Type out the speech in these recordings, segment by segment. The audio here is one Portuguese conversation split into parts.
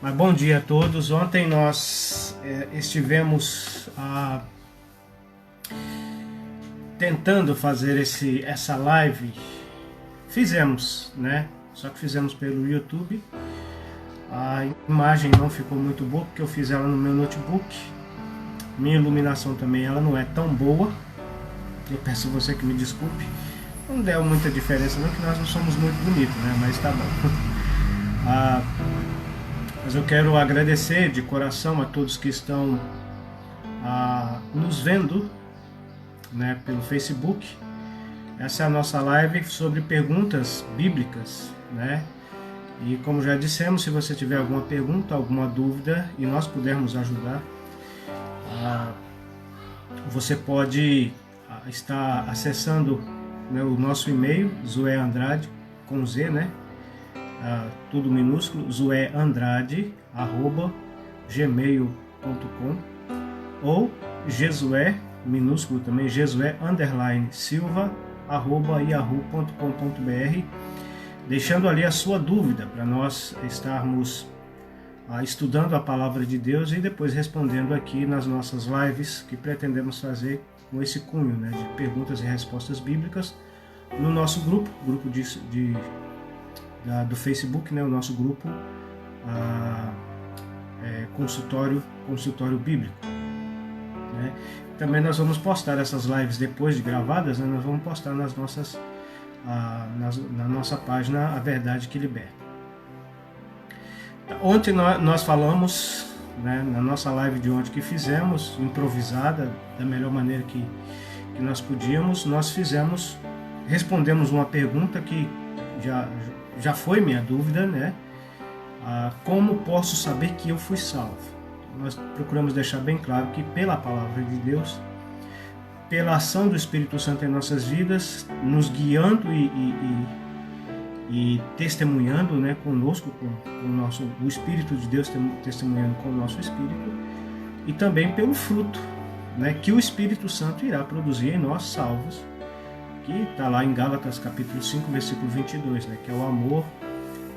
Mas bom dia a todos. Ontem nós estivemos tentando fazer essa live. Fizemos, né? Só que fizemos pelo YouTube. A imagem não ficou muito boa porque eu fiz ela no meu notebook. Minha iluminação também ela não é tão boa. Eu peço a você que me desculpe. Não deu muita diferença não, que nós não somos muito bonitos, né? Mas tá bom. Mas eu quero agradecer de coração a todos que estão nos vendo, né, pelo Facebook. Essa é a nossa live sobre perguntas bíblicas, né? E como já dissemos, se você tiver alguma pergunta, alguma dúvida e nós pudermos ajudar, você pode estar acessando, né, o nosso e-mail, Zoé Andrade, com Z, né? Tudo minúsculo, zoeandrade@gmail.com, ou Jesué, minúsculo também, jesué_silva@yahoo.com.br, deixando ali a sua dúvida para nós estarmos estudando a palavra de Deus e depois respondendo aqui nas nossas lives que pretendemos fazer com esse cunho, né, de perguntas e respostas bíblicas no nosso grupo do Facebook, né, o nosso grupo consultório bíblico, né? Também nós vamos postar essas lives depois de gravadas, né, nós vamos postar na nossa página A Verdade que Liberta. Ontem nós falamos, né, na nossa live de ontem que fizemos, improvisada, da melhor maneira que nós podíamos, respondemos uma pergunta que já foi minha dúvida, né? Como posso saber que eu fui salvo? Nós procuramos deixar bem claro que pela palavra de Deus, pela ação do Espírito Santo em nossas vidas, nos guiando e testemunhando, né, conosco, com o Espírito de Deus testemunhando com o nosso espírito, e também pelo fruto, né, que o Espírito Santo irá produzir em nós salvos, que está lá em Gálatas capítulo 5, versículo 22, né, que é o amor,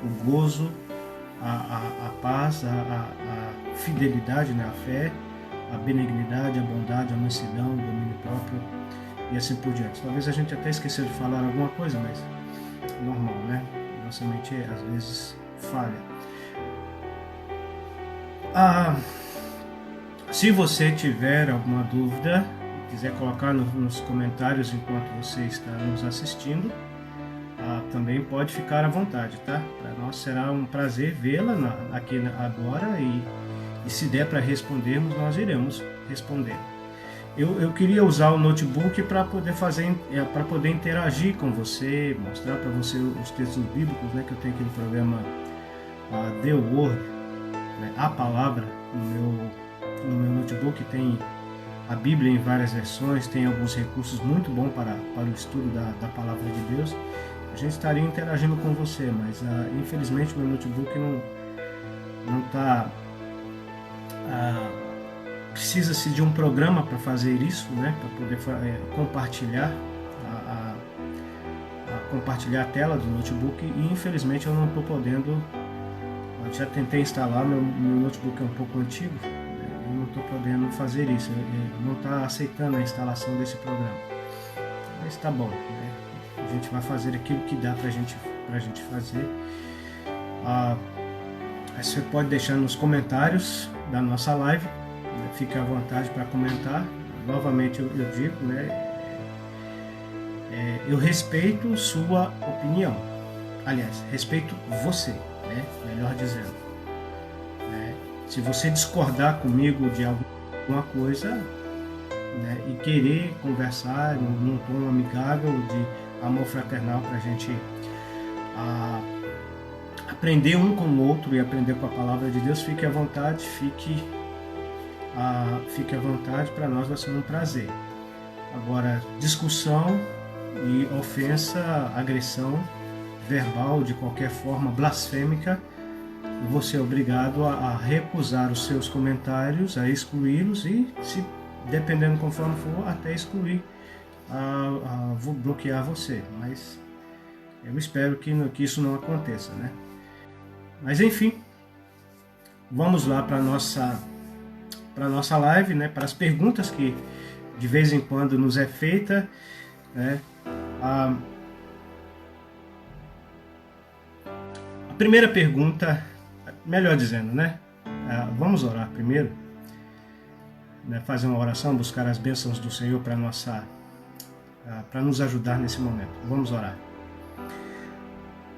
o gozo, a paz, a fidelidade, né, a fé, a benignidade, a bondade, a mansidão, o domínio próprio e assim por diante. Talvez a gente até esqueceu de falar alguma coisa, mas normal, né? Nossa mente às vezes falha. Se você tiver alguma dúvida, quiser colocar nos comentários enquanto você está nos assistindo, também pode ficar à vontade, tá? Para nós será um prazer vê-la aqui agora e se der para respondermos, nós iremos responder. Eu queria usar o notebook para poder para poder interagir com você, mostrar para você os textos bíblicos, né, que eu tenho aqui no programa The Word, né, a palavra, no meu notebook tem a Bíblia em várias versões, tem alguns recursos muito bons para o estudo da palavra de Deus. A gente estaria interagindo com você, mas infelizmente meu notebook não está... precisa-se de um programa para fazer isso, né, para poder compartilhar compartilhar a tela do notebook, e infelizmente eu não estou podendo. Eu já tentei instalar, meu notebook é um pouco antigo, eu não estou podendo fazer isso, não está aceitando a instalação desse programa, mas tá bom, né? A gente vai fazer aquilo que dá para a gente fazer. Você pode deixar nos comentários da nossa live, né? Fique à vontade para comentar. Novamente eu digo, né? Eu respeito sua opinião. Aliás, respeito você, né? Melhor dizendo. Se você discordar comigo de alguma coisa, né, e querer conversar num tom amigável, de amor fraternal, para a gente aprender um com o outro e aprender com a palavra de Deus, fique à vontade, fique à vontade, para nós vai ser um prazer. Agora, discussão e ofensa, agressão verbal de qualquer forma blasfêmica, você é obrigado a recusar os seus comentários, a excluí-los e, se dependendo conforme for, até excluir, vou bloquear você. Mas eu espero que isso não aconteça, né? Mas enfim, vamos lá para nossa live, né? Para as perguntas que de vez em quando nos é feita, né? A primeira pergunta, melhor dizendo, né? Vamos orar primeiro, né? Fazer uma oração, buscar as bênçãos do Senhor para nos ajudar nesse momento. Vamos orar.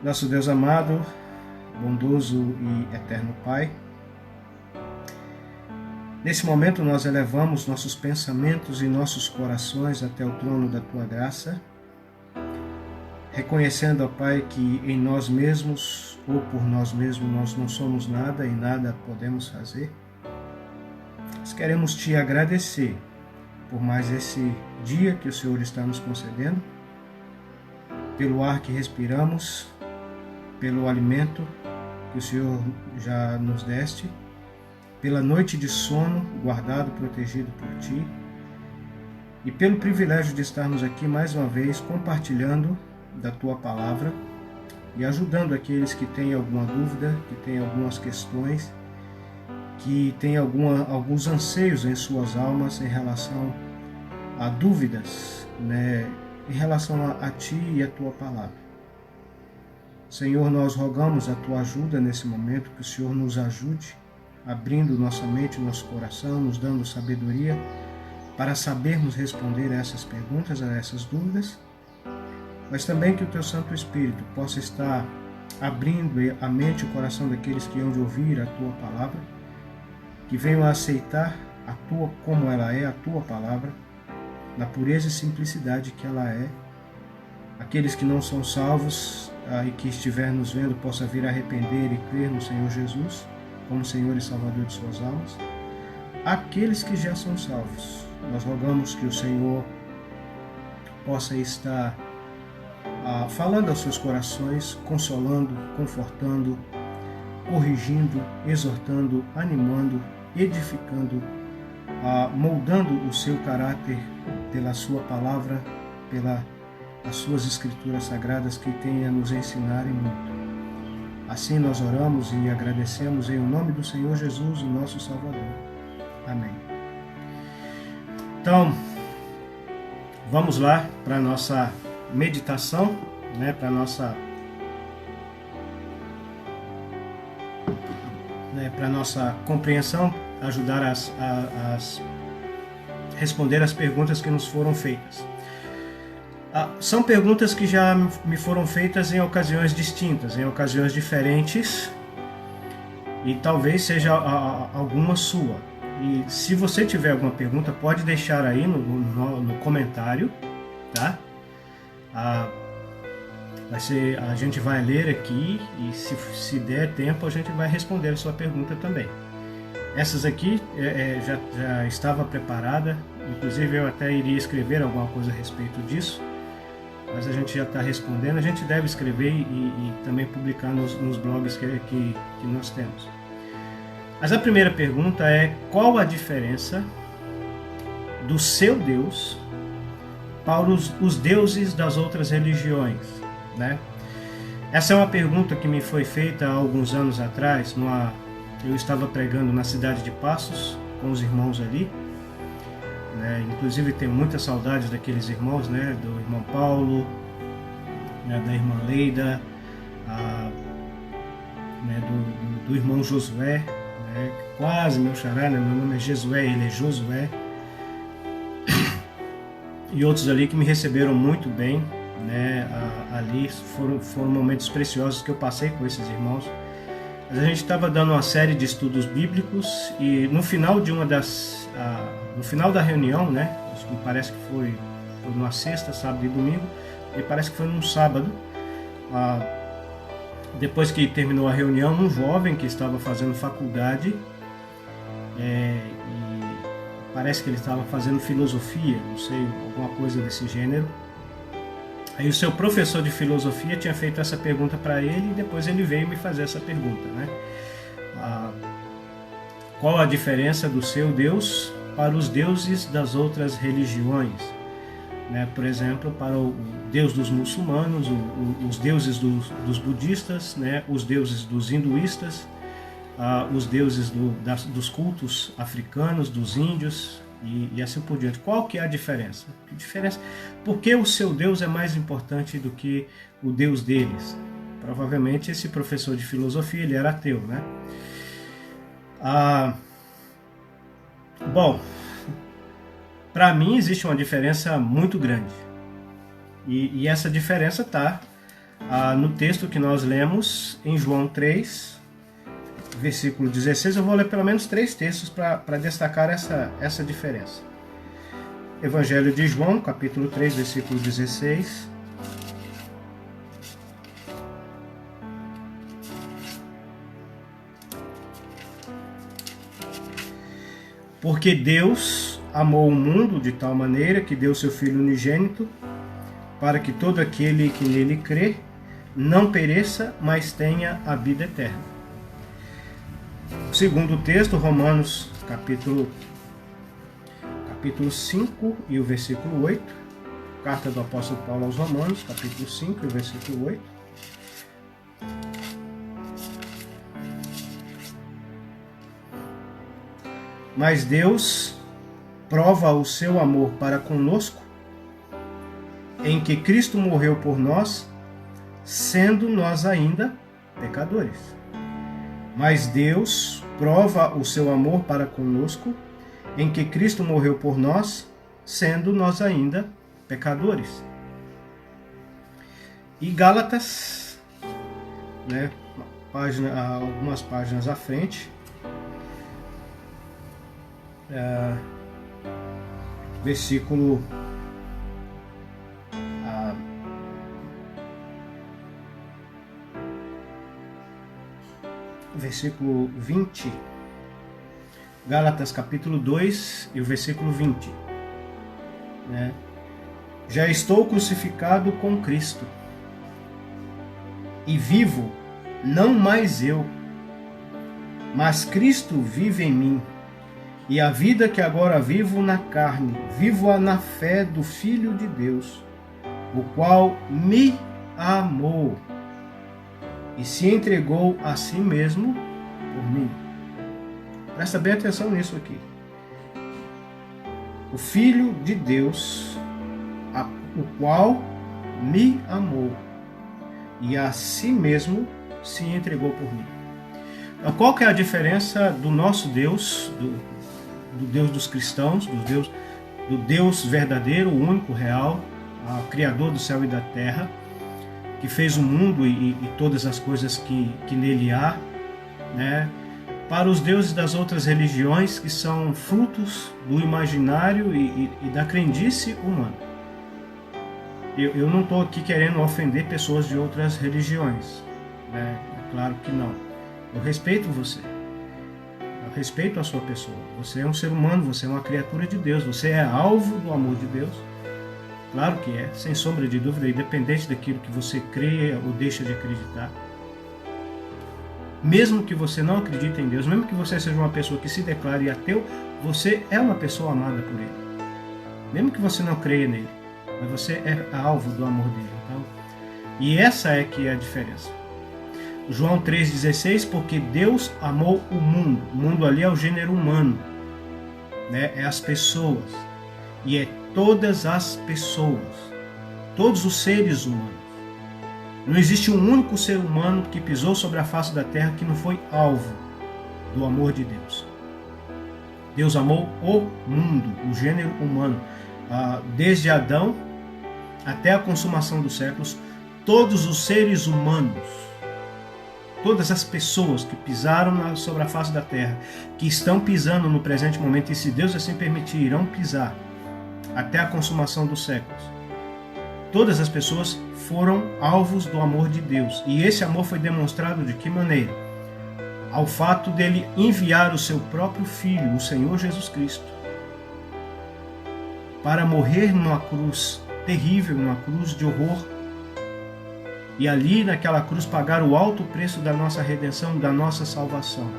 Nosso Deus amado, bondoso e eterno Pai, nesse momento nós elevamos nossos pensamentos e nossos corações até o trono da Tua graça, reconhecendo, ó Pai, que em nós mesmos ou por nós mesmos nós não somos nada e nada podemos fazer. Nós queremos Te agradecer por mais esse dia que o Senhor está nos concedendo, pelo ar que respiramos, pelo alimento que o Senhor já nos deste, pela noite de sono guardado, protegido por Ti, e pelo privilégio de estarmos aqui mais uma vez compartilhando da Tua Palavra e ajudando aqueles que têm alguma dúvida, que têm algumas questões, que têm alguns anseios em suas almas em relação a dúvidas, né, em relação a Ti e a Tua Palavra. Senhor, nós rogamos a Tua ajuda nesse momento, que o Senhor nos ajude, abrindo nossa mente, nosso coração, nos dando sabedoria para sabermos responder a essas perguntas, a essas dúvidas, mas também que o Teu Santo Espírito possa estar abrindo a mente e o coração daqueles que hão de ouvir a Tua Palavra, que venham a aceitar a Tua como ela é, a Tua Palavra, na pureza e simplicidade que ela é. Aqueles que não são salvos e que estiver nos vendo possa vir a arrepender e crer no Senhor Jesus como Senhor e Salvador de suas almas. Aqueles que já são salvos, nós rogamos que o Senhor possa estar falando aos seus corações, consolando, confortando, corrigindo, exortando, animando, edificando, moldando o seu caráter pela sua palavra, pelas suas escrituras sagradas que tem a nos ensinar e muito. Assim nós oramos e agradecemos em nome do Senhor Jesus, o nosso Salvador. Amém. Então, vamos lá para a nossa meditação, né, para a nossa compreensão, ajudar a responder as perguntas que nos foram feitas. São perguntas que já me foram feitas em ocasiões distintas, em ocasiões diferentes, e talvez seja alguma sua. E se você tiver alguma pergunta, pode deixar aí no comentário, tá? A gente vai ler aqui e se der tempo a gente vai responder a sua pergunta também. Essas aqui já estava preparada, inclusive eu até iria escrever alguma coisa a respeito disso, mas a gente já está respondendo. A gente deve escrever e também publicar nos blogs que nós temos. Mas a primeira pergunta é: qual a diferença do seu Deus para os deuses das outras religiões, né? Essa é uma pergunta que me foi feita há alguns anos atrás. Eu estava pregando na cidade de Passos com os irmãos ali, né? Inclusive tenho muitas saudades daqueles irmãos, né? Do irmão Paulo, né? Da irmã Leida, né? do irmão Josué, né? Quase meu xará, né? Meu nome é Josué, ele é Josué. E outros ali que me receberam muito bem, né? Ali foram momentos preciosos que eu passei com esses irmãos. Mas a gente estava dando uma série de estudos bíblicos e no final no final da reunião, né? Me parece que foi numa sexta, sábado e domingo, e parece que foi num sábado. Depois que terminou a reunião, um jovem que estava fazendo faculdade, e parece que ele estava fazendo filosofia, não sei, alguma coisa desse gênero. Aí o seu professor de filosofia tinha feito essa pergunta para ele e depois ele veio me fazer essa pergunta, né? Qual a diferença do seu Deus para os deuses das outras religiões? Né? Por exemplo, para o Deus dos muçulmanos, os deuses dos budistas, né? Os deuses dos hinduístas os deuses dos cultos africanos, dos índios e assim por diante. Qual que é a diferença? Por que o seu Deus é mais importante do que o Deus deles? Provavelmente esse professor de filosofia, ele era ateu, né? Bom, para mim existe uma diferença muito grande. E essa diferença está no texto que nós lemos em João 3, versículo 16. Eu vou ler pelo menos 3 textos para destacar essa diferença. Evangelho de João, capítulo 3, versículo 16. Porque Deus amou o mundo de tal maneira que deu seu Filho unigênito, para que todo aquele que nele crê não pereça, mas tenha a vida eterna. Segundo texto, Romanos capítulo 5 e o versículo 8. Carta do apóstolo Paulo aos Romanos, capítulo 5 e o versículo 8. Mas Deus prova o seu amor para conosco, em que Cristo morreu por nós, sendo nós ainda pecadores. Mas Deus prova o seu amor para conosco, em que Cristo morreu por nós, sendo nós ainda pecadores. E Gálatas, né, algumas páginas à frente, versículo 20, Gálatas capítulo 2 e o versículo 20, né? Já estou crucificado com Cristo, e vivo, não mais eu, mas Cristo vive em mim. E a vida que agora vivo na carne, vivo-a na fé do Filho de Deus, o qual me amou e se entregou a si mesmo por mim. Presta bem atenção nisso aqui. O Filho de Deus, o qual me amou e a si mesmo se entregou por mim. Qual que é a diferença do nosso Deus, do Deus dos cristãos, do Deus verdadeiro, o único, real, Criador do céu e da terra, que fez o mundo e todas as coisas que nele há, né? Para os deuses das outras religiões, que são frutos do imaginário e da crendice humana. Eu não estou aqui querendo ofender pessoas de outras religiões, né? É claro que não. Eu respeito você. Eu respeito a sua pessoa. Você é um ser humano, você é uma criatura de Deus, você é alvo do amor de Deus. Claro que é, sem sombra de dúvida, independente daquilo que você crê ou deixa de acreditar. Mesmo que você não acredite em Deus, mesmo que você seja uma pessoa que se declare ateu, você é uma pessoa amada por Ele. Mesmo que você não creia nele, mas você é alvo do amor dele. Então, e essa é que é a diferença. João 3,16, porque Deus amou o mundo ali é o gênero humano, né? É as pessoas, e é todas as pessoas, todos os seres humanos. Não existe um único ser humano que pisou sobre a face da terra que não foi alvo do amor de Deus. Deus amou o mundo, o gênero humano, desde Adão até a consumação dos séculos, todos os seres humanos, todas as pessoas que pisaram sobre a face da terra, que estão pisando no presente momento, e se Deus assim permitir, irão pisar até a consumação dos séculos. Todas as pessoas foram alvos do amor de Deus. E esse amor foi demonstrado de que maneira? Ao fato dele enviar o seu próprio Filho, o Senhor Jesus Cristo, para morrer numa cruz terrível, numa cruz de horror, e ali naquela cruz pagar o alto preço da nossa redenção, da nossa salvação.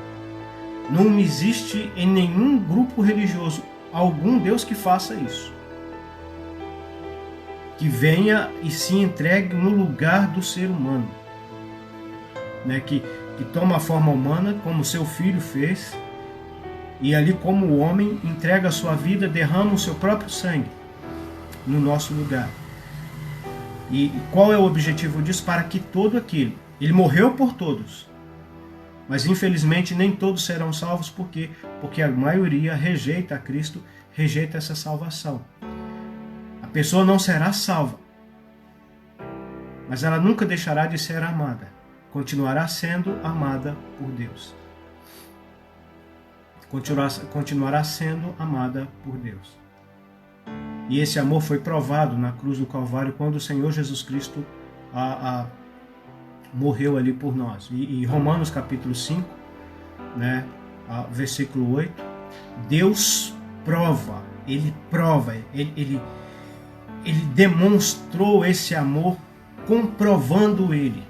Não existe em nenhum grupo religioso algum Deus que faça isso, que venha e se entregue no lugar do ser humano, né? Que que toma a forma humana, como seu filho fez, e ali como o homem entrega a sua vida, derrama o seu próprio sangue no nosso lugar. E qual é o objetivo disso? Para que todo aquele, ele morreu por todos, mas infelizmente nem todos serão salvos, porque a maioria rejeita a Cristo, rejeita essa salvação. A pessoa não será salva, mas ela nunca deixará de ser amada, continuará sendo amada por Deus. Continuará sendo amada por Deus. E esse amor foi provado na cruz do Calvário, quando o Senhor Jesus Cristo morreu ali por nós. E Romanos capítulo 5, né, versículo 8, Deus prova, ele demonstrou esse amor, comprovando ele,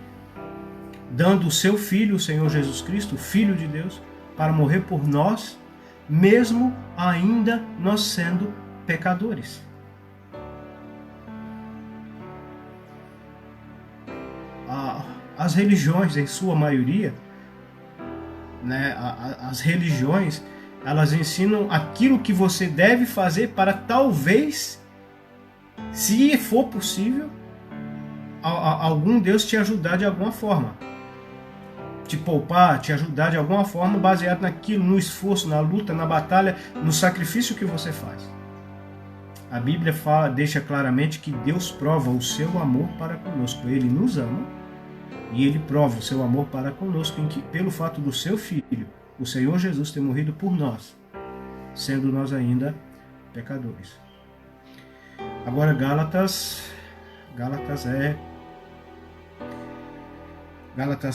dando o seu Filho, o Senhor Jesus Cristo, o Filho de Deus, para morrer por nós, mesmo ainda nós sendo pecadores. As religiões, em sua maioria, né, as religiões, elas ensinam aquilo que você deve fazer para talvez, se for possível, algum Deus te ajudar de alguma forma. Te poupar, te ajudar de alguma forma, baseado naquilo, no esforço, na luta, na batalha, no sacrifício que você faz. A Bíblia deixa claramente que Deus prova o seu amor para conosco. Ele nos ama e Ele prova o seu amor para conosco pelo fato do seu Filho, o Senhor Jesus, ter morrido por nós, sendo nós ainda pecadores. Agora Gálatas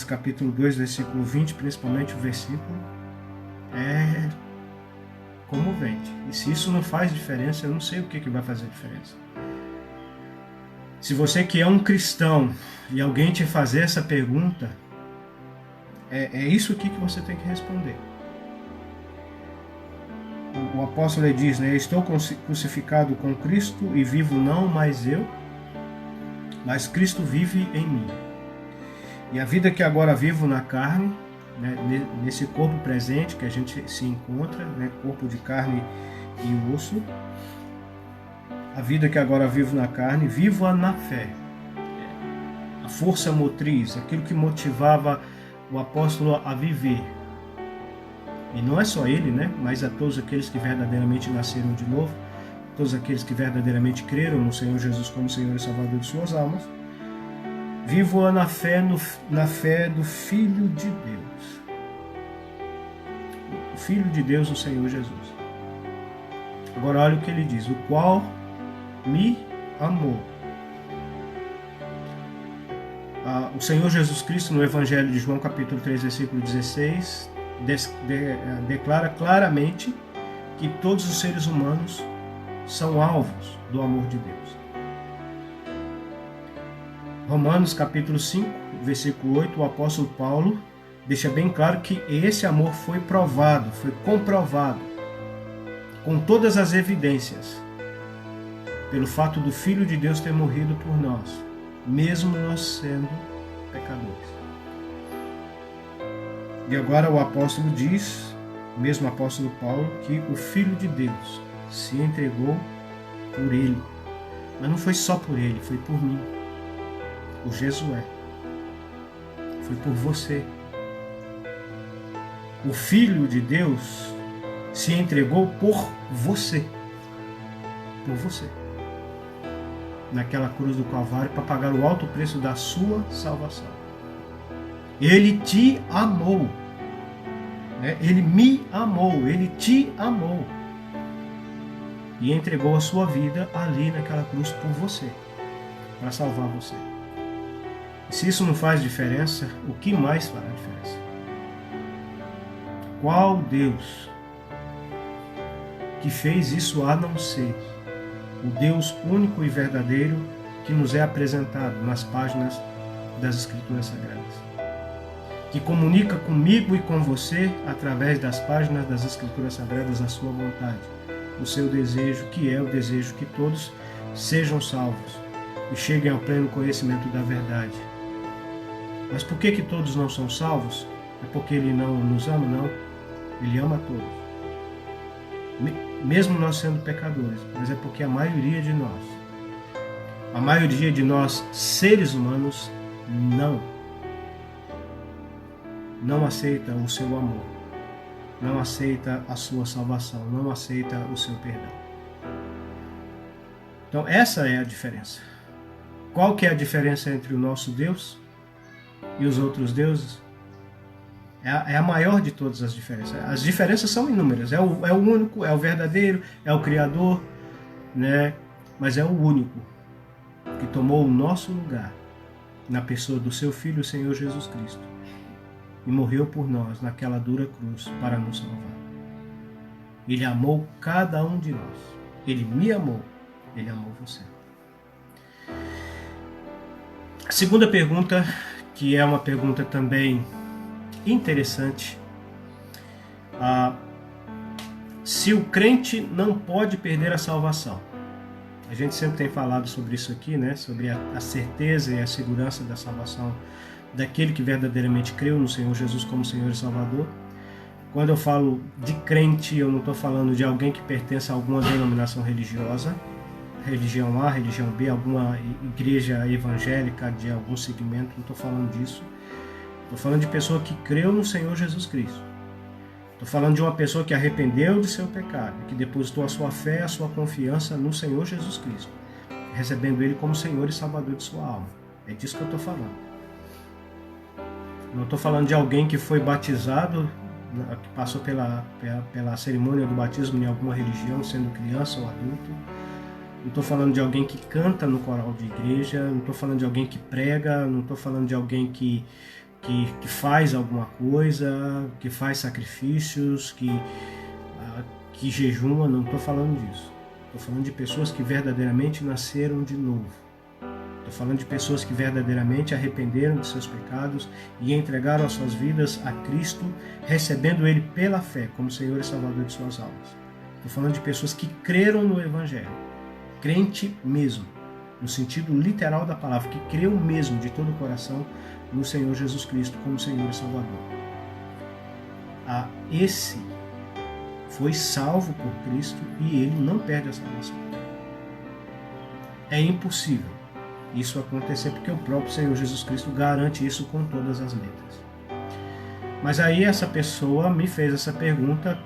capítulo 2, versículo 20, principalmente o versículo, é comovente. E se isso não faz diferença, eu não sei o que vai fazer diferença. Se você que é um cristão e alguém te fazer essa pergunta, é isso aqui que você tem que responder. O apóstolo diz, né? Estou crucificado com Cristo e vivo não mais eu, mas Cristo vive em mim. E a vida que agora vivo na carne, né, nesse corpo presente que a gente se encontra, né, corpo de carne e osso, a vida que agora vivo na carne, vivo-a na fé. A força motriz, aquilo que motivava o apóstolo a viver. E não é só ele, né, mas a todos aqueles que verdadeiramente nasceram de novo, todos aqueles que verdadeiramente creram no Senhor Jesus como Senhor e Salvador de suas almas, vivo-a na fé do Filho de Deus. O Filho de Deus, o Senhor Jesus. Agora olha o que ele diz, o qual me amou. O Senhor Jesus Cristo, no Evangelho de João, capítulo 3, versículo 16, declara claramente que todos os seres humanos são alvos do amor de Deus. Romanos capítulo 5, versículo 8, o apóstolo Paulo deixa bem claro que esse amor foi provado, foi comprovado, com todas as evidências, pelo fato do Filho de Deus ter morrido por nós, mesmo nós sendo pecadores. E agora o apóstolo diz, o mesmo apóstolo Paulo, que o Filho de Deus se entregou por ele. Mas não foi só por ele, foi por mim. Por Jesué. Foi por você. O Filho de Deus se entregou por você. Por você. Naquela cruz do Calvário, para pagar o alto preço da sua salvação. Ele te amou. Ele me amou. Ele te amou. E entregou a sua vida ali naquela cruz por você. Para salvar você. E se isso não faz diferença, o que mais fará diferença? Qual Deus que fez isso a não ser o Deus único e verdadeiro que nos é apresentado nas páginas das Escrituras Sagradas? Que comunica comigo e com você, através das páginas das Escrituras Sagradas, a sua vontade, o seu desejo, que é o desejo que todos sejam salvos e cheguem ao pleno conhecimento da verdade. Mas por que todos não são salvos? É porque Ele não nos ama? Não. Ele ama a todos. Mesmo nós sendo pecadores, mas é porque a maioria de nós, seres humanos, não aceita o seu amor, não aceita a sua salvação, não aceita o seu perdão. Então essa é a diferença. Qual que é a diferença entre o nosso Deus e os outros deuses? É a maior de todas as diferenças. As diferenças são inúmeras. É o único, é o verdadeiro, é o Criador, né? Mas é o único que tomou o nosso lugar na pessoa do seu Filho, o Senhor Jesus Cristo, e morreu por nós naquela dura cruz para nos salvar. Ele amou cada um de nós. Ele me amou. Ele amou você. A segunda pergunta, que é uma pergunta também interessante. Se o crente não pode perder a salvação. A gente sempre tem falado sobre isso aqui, né? Sobre a certeza e a segurança da salvação daquele que verdadeiramente creu no Senhor Jesus como Senhor e Salvador. Quando eu falo de crente, eu não estou falando de alguém que pertence a alguma denominação religiosa, religião A, religião B, alguma igreja evangélica de algum segmento, não estou falando disso. Estou falando de pessoa que creu no Senhor Jesus Cristo. Estou falando de uma pessoa que arrependeu de seu pecado, que depositou a sua fé, a sua confiança no Senhor Jesus Cristo, recebendo Ele como Senhor e Salvador de sua alma. É disso que eu estou falando. Não estou falando de alguém que foi batizado, que passou pela cerimônia do batismo em alguma religião, sendo criança ou adulto. Não estou falando de alguém que canta no coral de igreja, não estou falando de alguém que prega, não estou falando de alguém que faz alguma coisa, que faz sacrifícios, que jejuma, não estou falando disso. Estou falando de pessoas que verdadeiramente nasceram de novo. Estou falando de pessoas que verdadeiramente arrependeram de seus pecados e entregaram as suas vidas a Cristo, recebendo Ele pela fé como Senhor e Salvador de suas almas. Estou falando de pessoas que creram no Evangelho, crente mesmo, no sentido literal da palavra, que creu mesmo de todo o coração no Senhor Jesus Cristo como Senhor e Salvador. Esse foi salvo por Cristo e ele não perde a salvação. É impossível isso acontecer porque o próprio Senhor Jesus Cristo garante isso com todas as letras. Mas aí essa pessoa me fez essa pergunta,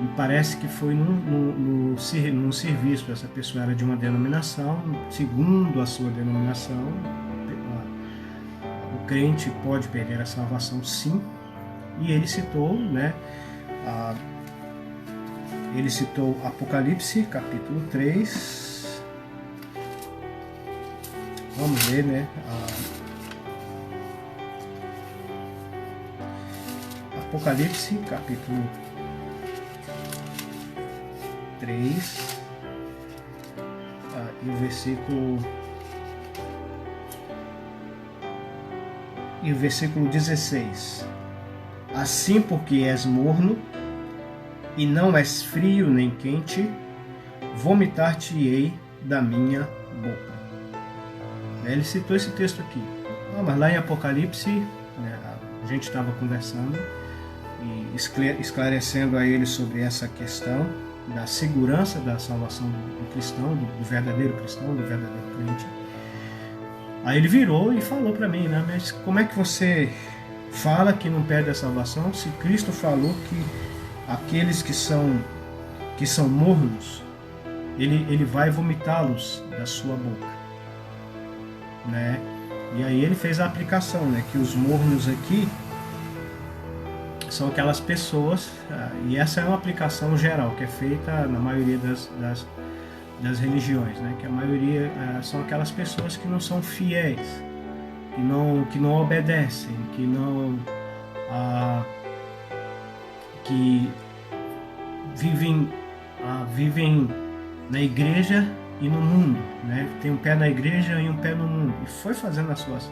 me parece que foi num serviço. Essa pessoa era de uma denominação, segundo a sua denominação, o crente pode perder a salvação sim, e ele citou, né, ele citou Apocalipse, capítulo 3, vamos ver, né, Apocalipse, capítulo 3, e o versículo 16. Assim, porque és morno e não és frio nem quente, vomitar-te-ei da minha boca. Ele citou esse texto aqui. Mas lá em Apocalipse, né, a gente estava conversando e esclarecendo a ele sobre essa questão da segurança da salvação do cristão, do verdadeiro cristão, do verdadeiro crente. Aí ele virou e falou para mim, né? Mas como é que você fala que não perde a salvação se Cristo falou que aqueles que são mornos, ele vai vomitá-los da sua boca, né? E aí ele fez a aplicação, né? Que os mornos aqui são aquelas pessoas, e essa é uma aplicação geral que é feita na maioria das religiões, né? Que a maioria são aquelas pessoas que não são fiéis, que não obedecem, que vivem na igreja e no mundo, né? Tem um pé na igreja e um pé no mundo, e foi fazendo as suas.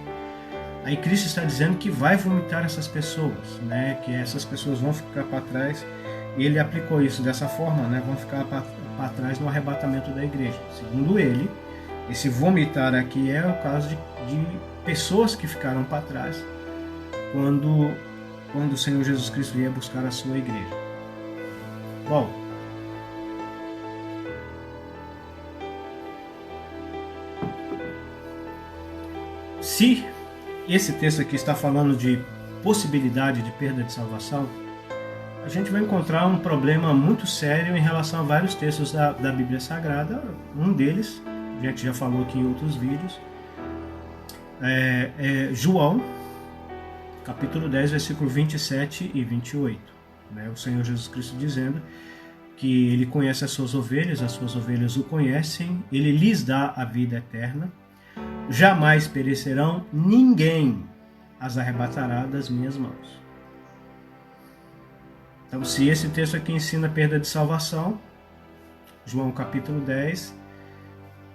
Aí Cristo está dizendo que vai vomitar essas pessoas, né? Que essas pessoas vão ficar para trás. E ele aplicou isso dessa forma, né? Vão ficar para trás no arrebatamento da igreja. Segundo ele, esse vomitar aqui é o caso de pessoas que ficaram para trás quando o Senhor Jesus Cristo vier buscar a sua igreja. Bom, se esse texto aqui está falando de possibilidade de perda de salvação, a gente vai encontrar um problema muito sério em relação a vários textos da Bíblia Sagrada. Um deles, a gente já falou aqui em outros vídeos, é João, capítulo 10, versículo 27 e 28. O Senhor Jesus Cristo dizendo que Ele conhece as suas ovelhas o conhecem, Ele lhes dá a vida eterna, jamais perecerão, ninguém as arrebatará das minhas mãos. Então, se esse texto aqui ensina perda de salvação, João capítulo 10,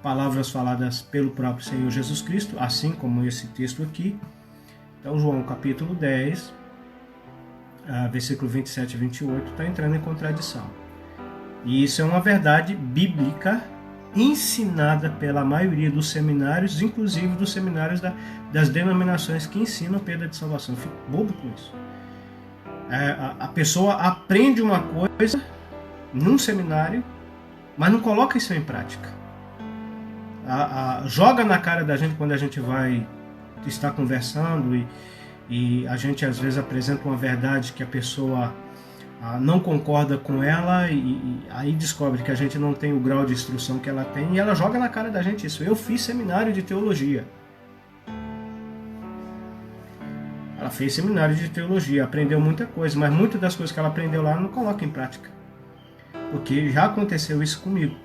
palavras faladas pelo próprio Senhor Jesus Cristo, assim como esse texto aqui. Então, João capítulo 10, versículo 27 e 28, está entrando em contradição. E isso é uma verdade bíblica ensinada pela maioria dos seminários, inclusive dos seminários das denominações que ensinam perda de salvação. Eu fico bobo com isso. A pessoa aprende uma coisa num seminário, mas não coloca isso em prática. Joga na cara da gente quando a gente vai estar conversando e a gente às vezes apresenta uma verdade que a pessoa não concorda com ela e aí descobre que a gente não tem o grau de instrução que ela tem e ela joga na cara da gente isso. Eu fiz seminário de teologia. Ela fez seminário de teologia, aprendeu muita coisa, mas muitas das coisas que ela aprendeu lá não coloca em prática. Porque já aconteceu isso comigo.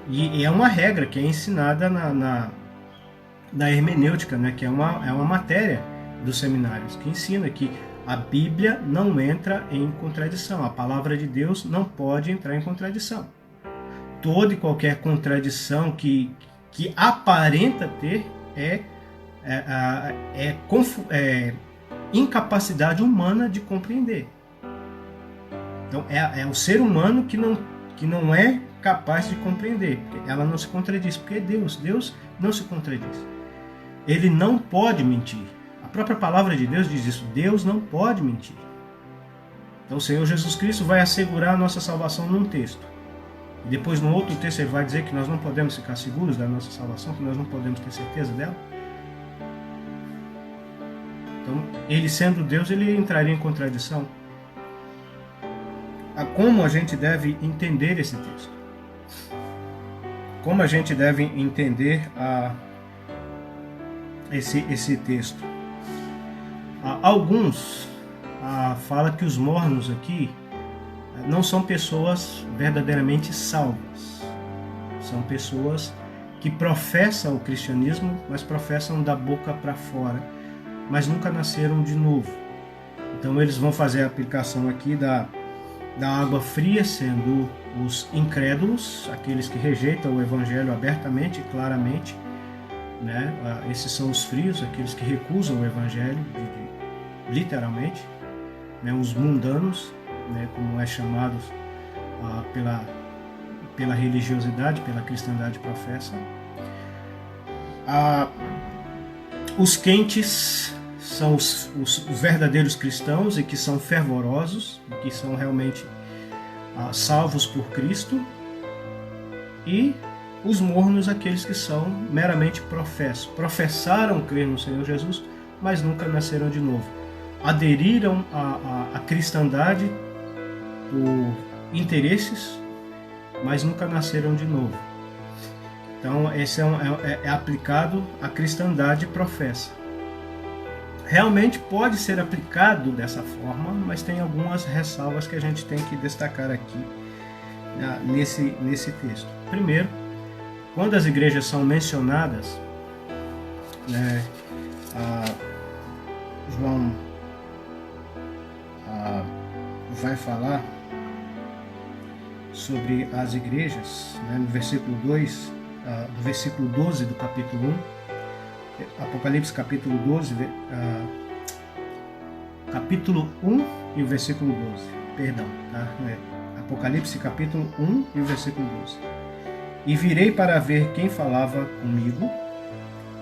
E é uma regra que é ensinada na hermenêutica, né? Que é uma matéria dos seminários, que ensina que a Bíblia não entra em contradição. A palavra de Deus não pode entrar em contradição. Toda e qualquer contradição que aparenta ter é incapacidade humana de compreender. Então é o ser humano que não é capaz de compreender. Ela não se contradiz, porque Deus não se contradiz. Ele não pode mentir. A própria palavra de Deus diz isso. Deus não pode mentir. Então o Senhor Jesus Cristo vai assegurar a nossa salvação num texto. E depois no outro texto ele vai dizer que nós não podemos ficar seguros da nossa salvação, que nós não podemos ter certeza dela. Então, ele sendo Deus, ele entraria em contradição. Como a gente deve entender esse texto? Como a gente deve entender esse texto? Alguns falam que os mornos aqui não são pessoas verdadeiramente salvas. São pessoas que professam o cristianismo, mas professam da boca para fora, mas nunca nasceram de novo. Então eles vão fazer a aplicação aqui da água fria, sendo os incrédulos, aqueles que rejeitam o evangelho abertamente e claramente, né? Esses são os frios, aqueles que recusam o evangelho, literalmente, né? Os mundanos, né? Como é chamados pela religiosidade, pela cristandade professa. Os quentes são os verdadeiros cristãos e que são fervorosos, e que são realmente salvos por Cristo, e os mornos, aqueles que são meramente professaram crer no Senhor Jesus, mas nunca nasceram de novo. Aderiram à cristandade por interesses, mas nunca nasceram de novo. Então, esse é aplicado à cristandade professa. Realmente pode ser aplicado dessa forma, mas tem algumas ressalvas que a gente tem que destacar aqui nesse texto. Primeiro, quando as igrejas são mencionadas, né, João vai falar sobre as igrejas, né, no versículo 2, do versículo 12 do capítulo 1, Apocalipse capítulo 12, capítulo 1 e o versículo 12, perdão, tá? Apocalipse capítulo 1 e o versículo 12. E virei para ver quem falava comigo,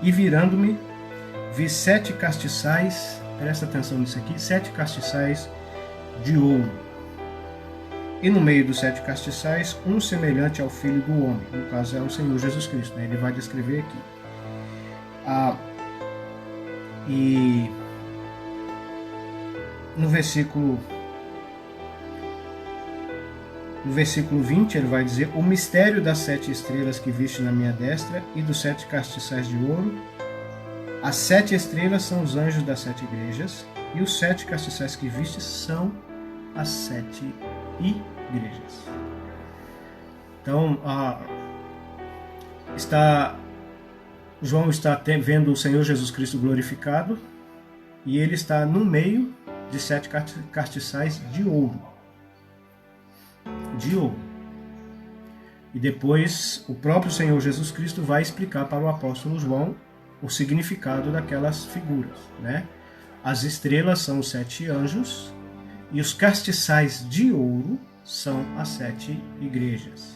E virando-me, vi 7 castiçais, presta atenção nisso aqui, 7 castiçais de ouro. E no meio dos 7 castiçais, um semelhante ao Filho do Homem, no caso é o Senhor Jesus Cristo, né? Ele vai descrever aqui. E no versículo 20 ele vai dizer: o mistério das 7 estrelas que viste na minha destra e dos 7 castiçais de ouro. As 7 estrelas são os anjos das 7 igrejas, e os 7 castiçais que viste são as 7 igrejas. Então, João está vendo o Senhor Jesus Cristo glorificado, e ele está no meio de 7 castiçais de ouro. E depois o próprio Senhor Jesus Cristo vai explicar para o apóstolo João o significado daquelas figuras, né? As estrelas são os 7 anjos e os castiçais de ouro são as 7 igrejas,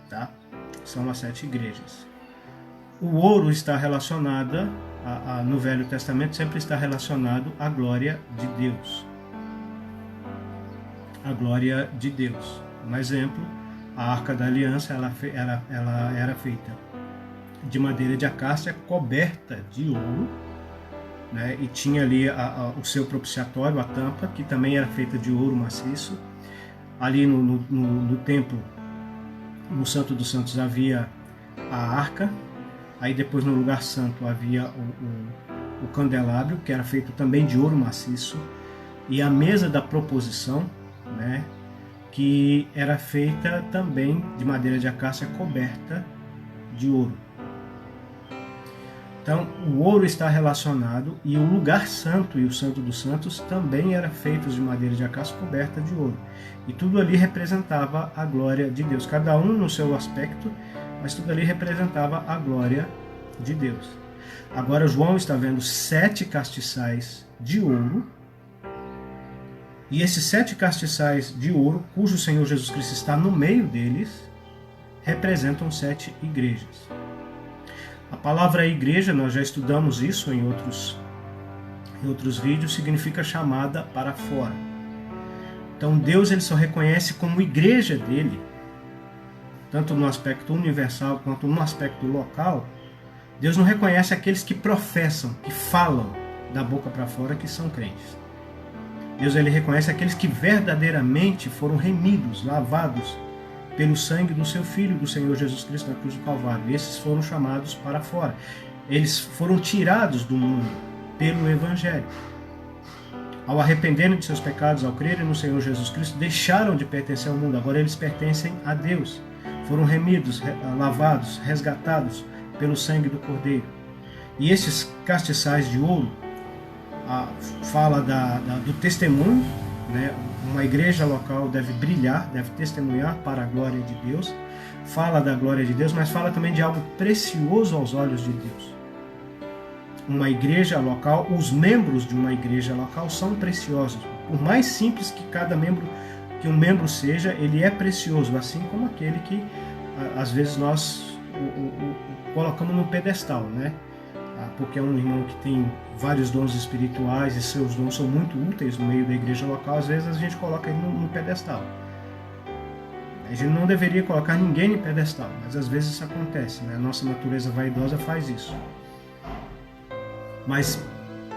tá? São as 7 igrejas. O ouro está relacionado, no Velho Testamento, sempre está relacionado à glória de Deus. A glória de Deus. Um exemplo, a Arca da Aliança, ela era feita de madeira de acácia coberta de ouro, né? E tinha ali o seu propiciatório, a tampa, que também era feita de ouro maciço. Ali no templo, no Santo dos Santos, havia a arca. Aí depois no lugar santo havia o candelabro, que era feito também de ouro maciço. E a mesa da proposição, né, que era feita também de madeira de acácia coberta de ouro. Então, o ouro está relacionado, e o lugar santo e o Santo dos Santos também eram feitos de madeira de acácia coberta de ouro. E tudo ali representava a glória de Deus, cada um no seu aspecto, mas tudo ali representava a glória de Deus. Agora João está vendo 7 castiçais de ouro, e esses 7 castiçais de ouro, cujo Senhor Jesus Cristo está no meio deles, representam 7 igrejas. A palavra igreja, nós já estudamos isso em outros vídeos, significa chamada para fora. Então Deus ele só reconhece como igreja dele, tanto no aspecto universal quanto no aspecto local. Deus não reconhece aqueles que professam, que falam da boca para fora que são crentes. Deus ele reconhece aqueles que verdadeiramente foram remidos, lavados pelo sangue do seu Filho, do Senhor Jesus Cristo na cruz do Calvário. Esses foram chamados para fora. Eles foram tirados do mundo pelo Evangelho. Ao arrependerem de seus pecados, ao crerem no Senhor Jesus Cristo, deixaram de pertencer ao mundo. Agora eles pertencem a Deus. Foram remidos, lavados, resgatados pelo sangue do Cordeiro. E esses castiçais de ouro fala do testemunho, né? Uma igreja local deve brilhar, deve testemunhar para a glória de Deus. Fala da glória de Deus, mas fala também de algo precioso aos olhos de Deus. Uma igreja local, os membros de uma igreja local são preciosos. Por mais simples que um membro seja, ele é precioso, assim como aquele que às vezes nós o colocamos no pedestal, né? Porque é um irmão que tem vários dons espirituais e seus dons são muito úteis no meio da igreja local. Às vezes a gente coloca ele no pedestal. A gente não deveria colocar ninguém no pedestal, mas às vezes isso acontece, né? A nossa natureza vaidosa faz isso. Mas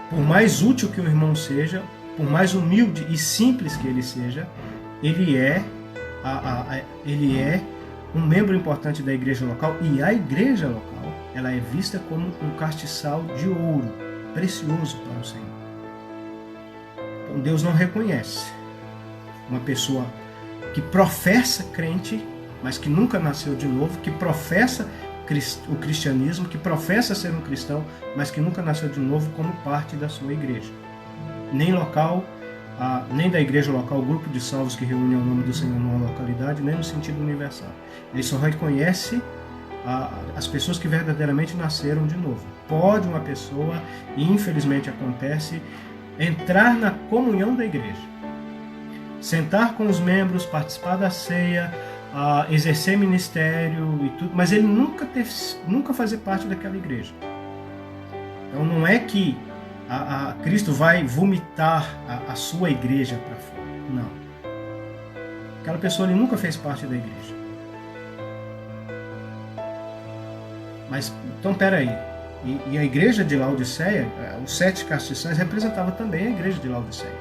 por mais útil que o irmão seja, por mais humilde e simples que ele seja, ele é um membro importante da igreja local, e a igreja local ela é vista como um castiçal de ouro, precioso para o Senhor. Então Deus não reconhece uma pessoa que professa crente, mas que nunca nasceu de novo, que professa o cristianismo, que professa ser um cristão, mas que nunca nasceu de novo, como parte da sua igreja. Nem local, nem da igreja local, o grupo de salvos que reúne o nome do Senhor numa localidade, nem no sentido universal. Ele só reconhece as pessoas que verdadeiramente nasceram de novo. Pode uma pessoa, e infelizmente acontece, entrar na comunhão da igreja, sentar com os membros, participar da ceia, a exercer ministério e tudo, mas ele nunca fazer parte daquela igreja. Então não é que Cristo vai vomitar a sua igreja para fora. Não. Aquela pessoa ele nunca fez parte da igreja. Mas, então, peraí. E a igreja de Laodiceia, os 7 castições, representava também a igreja de Laodiceia.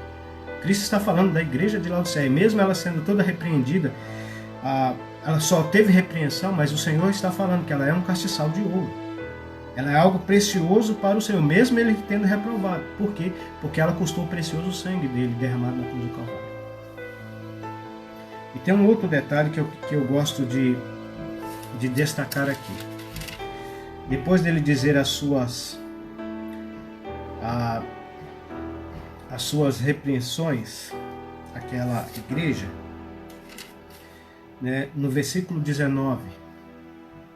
Cristo está falando da igreja de Laodiceia. Mesmo ela sendo toda repreendida, ela só teve repreensão, mas o Senhor está falando que ela é um castiçal de ouro. Ela é algo precioso para o Senhor, mesmo ele tendo reprovado. Por quê? Porque ela custou o precioso sangue dele derramado na cruz do Calvário. E tem um outro detalhe que eu gosto de destacar aqui. Depois dele dizer as suas repreensões àquela igreja, né, no versículo 19,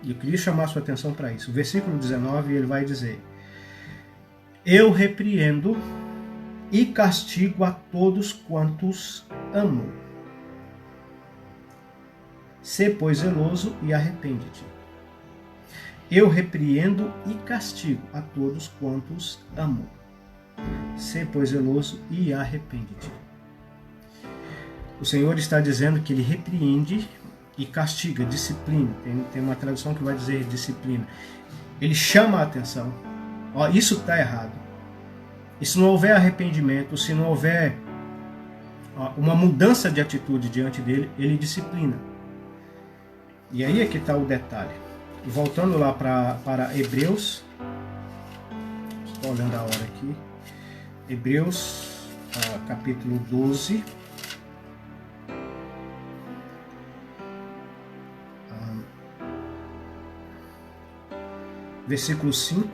eu queria chamar a sua atenção para isso. O versículo 19 ele vai dizer: eu repreendo e castigo a todos quantos amo. Sê, pois, zeloso e arrepende-te. Eu repreendo e castigo a todos quantos amo. Sê, pois, zeloso e arrepende-te. O Senhor está dizendo que Ele repreende e castiga, disciplina. Tem uma tradução que vai dizer disciplina. Ele chama a atenção. Ó, isso está errado. E se não houver arrependimento, se não houver uma mudança de atitude diante dele, Ele disciplina. E aí é que está o detalhe. Voltando lá para Hebreus, estou olhando a hora aqui, Hebreus capítulo 12, versículo 5,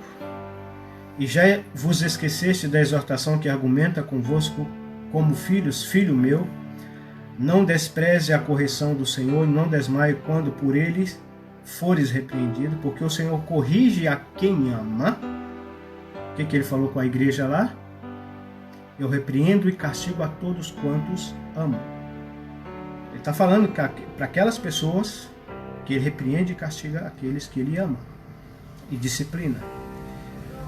e já vos esqueceste da exortação que argumenta convosco como filhos, filho meu, não despreze a correção do Senhor, não desmaie quando por eles fores repreendido, porque o Senhor corrige a quem ama. O que ele falou com a igreja lá? Eu repreendo e castigo a todos quantos amo. Ele está falando para aquelas pessoas que ele repreende e castiga aqueles que ele ama e disciplina,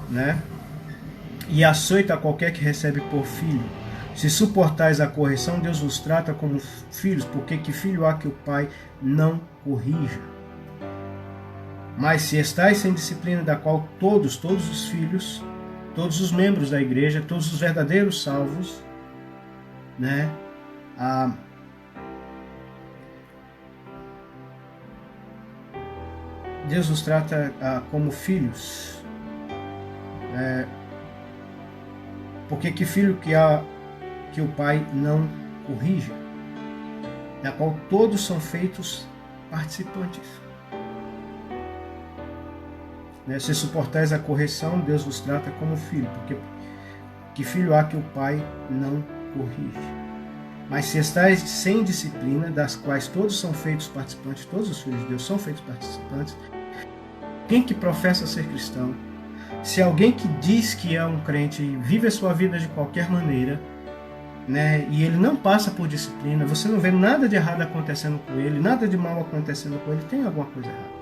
né? E açoita a qualquer que recebe por filho. Se suportais a correção, Deus vos trata como filhos, porque que filho há que o pai não corrija? Mas se estáis sem disciplina, da qual todos os filhos, todos os membros da igreja, todos os verdadeiros salvos, né, Deus os trata como filhos. Porque que filho que há que o pai não corrija? Da qual todos são feitos participantes. Se suportais a correção, Deus vos trata como filho, porque que filho há que o pai não corrige? Mas se estáis sem disciplina, das quais todos são feitos participantes, todos os filhos de Deus são feitos participantes, quem que professa ser cristão, se alguém que diz que é um crente vive a sua vida de qualquer maneira, né, e ele não passa por disciplina, você não vê nada de errado acontecendo com ele, nada de mal acontecendo com ele, tem alguma coisa errada.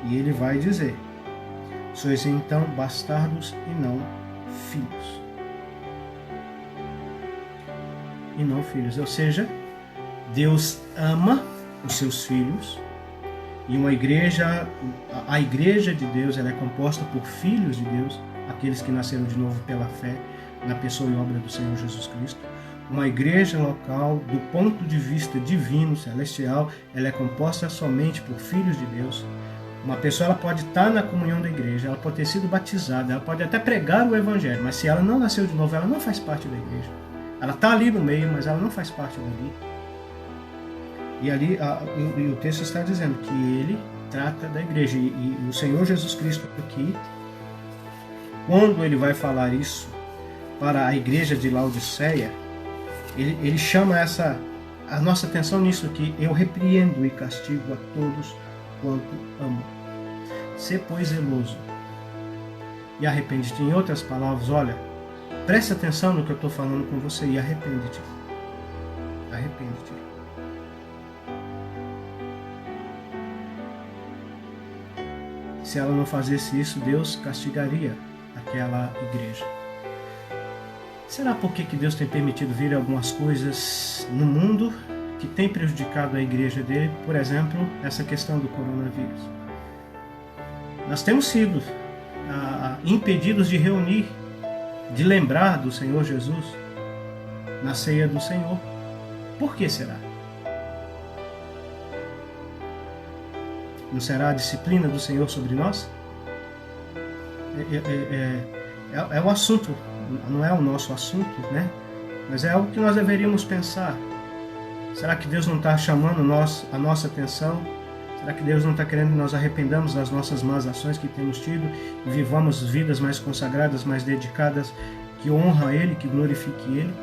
E ele vai dizer: sois então bastardos e não filhos. E não filhos. Ou seja, Deus ama os seus filhos. E uma igreja, a igreja de Deus, ela é composta por filhos de Deus, aqueles que nasceram de novo pela fé na pessoa e obra do Senhor Jesus Cristo. Uma igreja local, do ponto de vista divino, celestial, ela é composta somente por filhos de Deus. Uma pessoa ela pode estar na comunhão da igreja, ela pode ter sido batizada, ela pode até pregar o evangelho, mas se ela não nasceu de novo, ela não faz parte da igreja. Ela está ali no meio, mas ela não faz parte dali. E ali o texto está dizendo que ele trata da igreja. E o Senhor Jesus Cristo aqui, quando ele vai falar isso para a igreja de Laodiceia, ele chama a nossa atenção nisso aqui: eu repreendo e castigo a todos quanto amo. Sê, pois, zeloso e arrepende-te. Em outras palavras, olha, preste atenção no que eu estou falando com você e arrepende-te. Arrepende-te. se ela não fizesse isso, Deus castigaria aquela igreja. Será por que Deus tem permitido vir algumas coisas no mundo que tem prejudicado a igreja dele? Por exemplo, essa questão do coronavírus. Nós temos sido impedidos de reunir, de lembrar do Senhor Jesus na ceia do Senhor. Por que será? Não será a disciplina do Senhor sobre nós? É o assunto, não é o nosso assunto, né? Mas é algo que nós deveríamos pensar. Será que Deus não está chamando a nossa atenção? Será que Deus não está querendo que nós arrependamos das nossas más ações que temos tido e vivamos vidas mais consagradas, mais dedicadas, que honram a Ele, que glorifiquem Ele?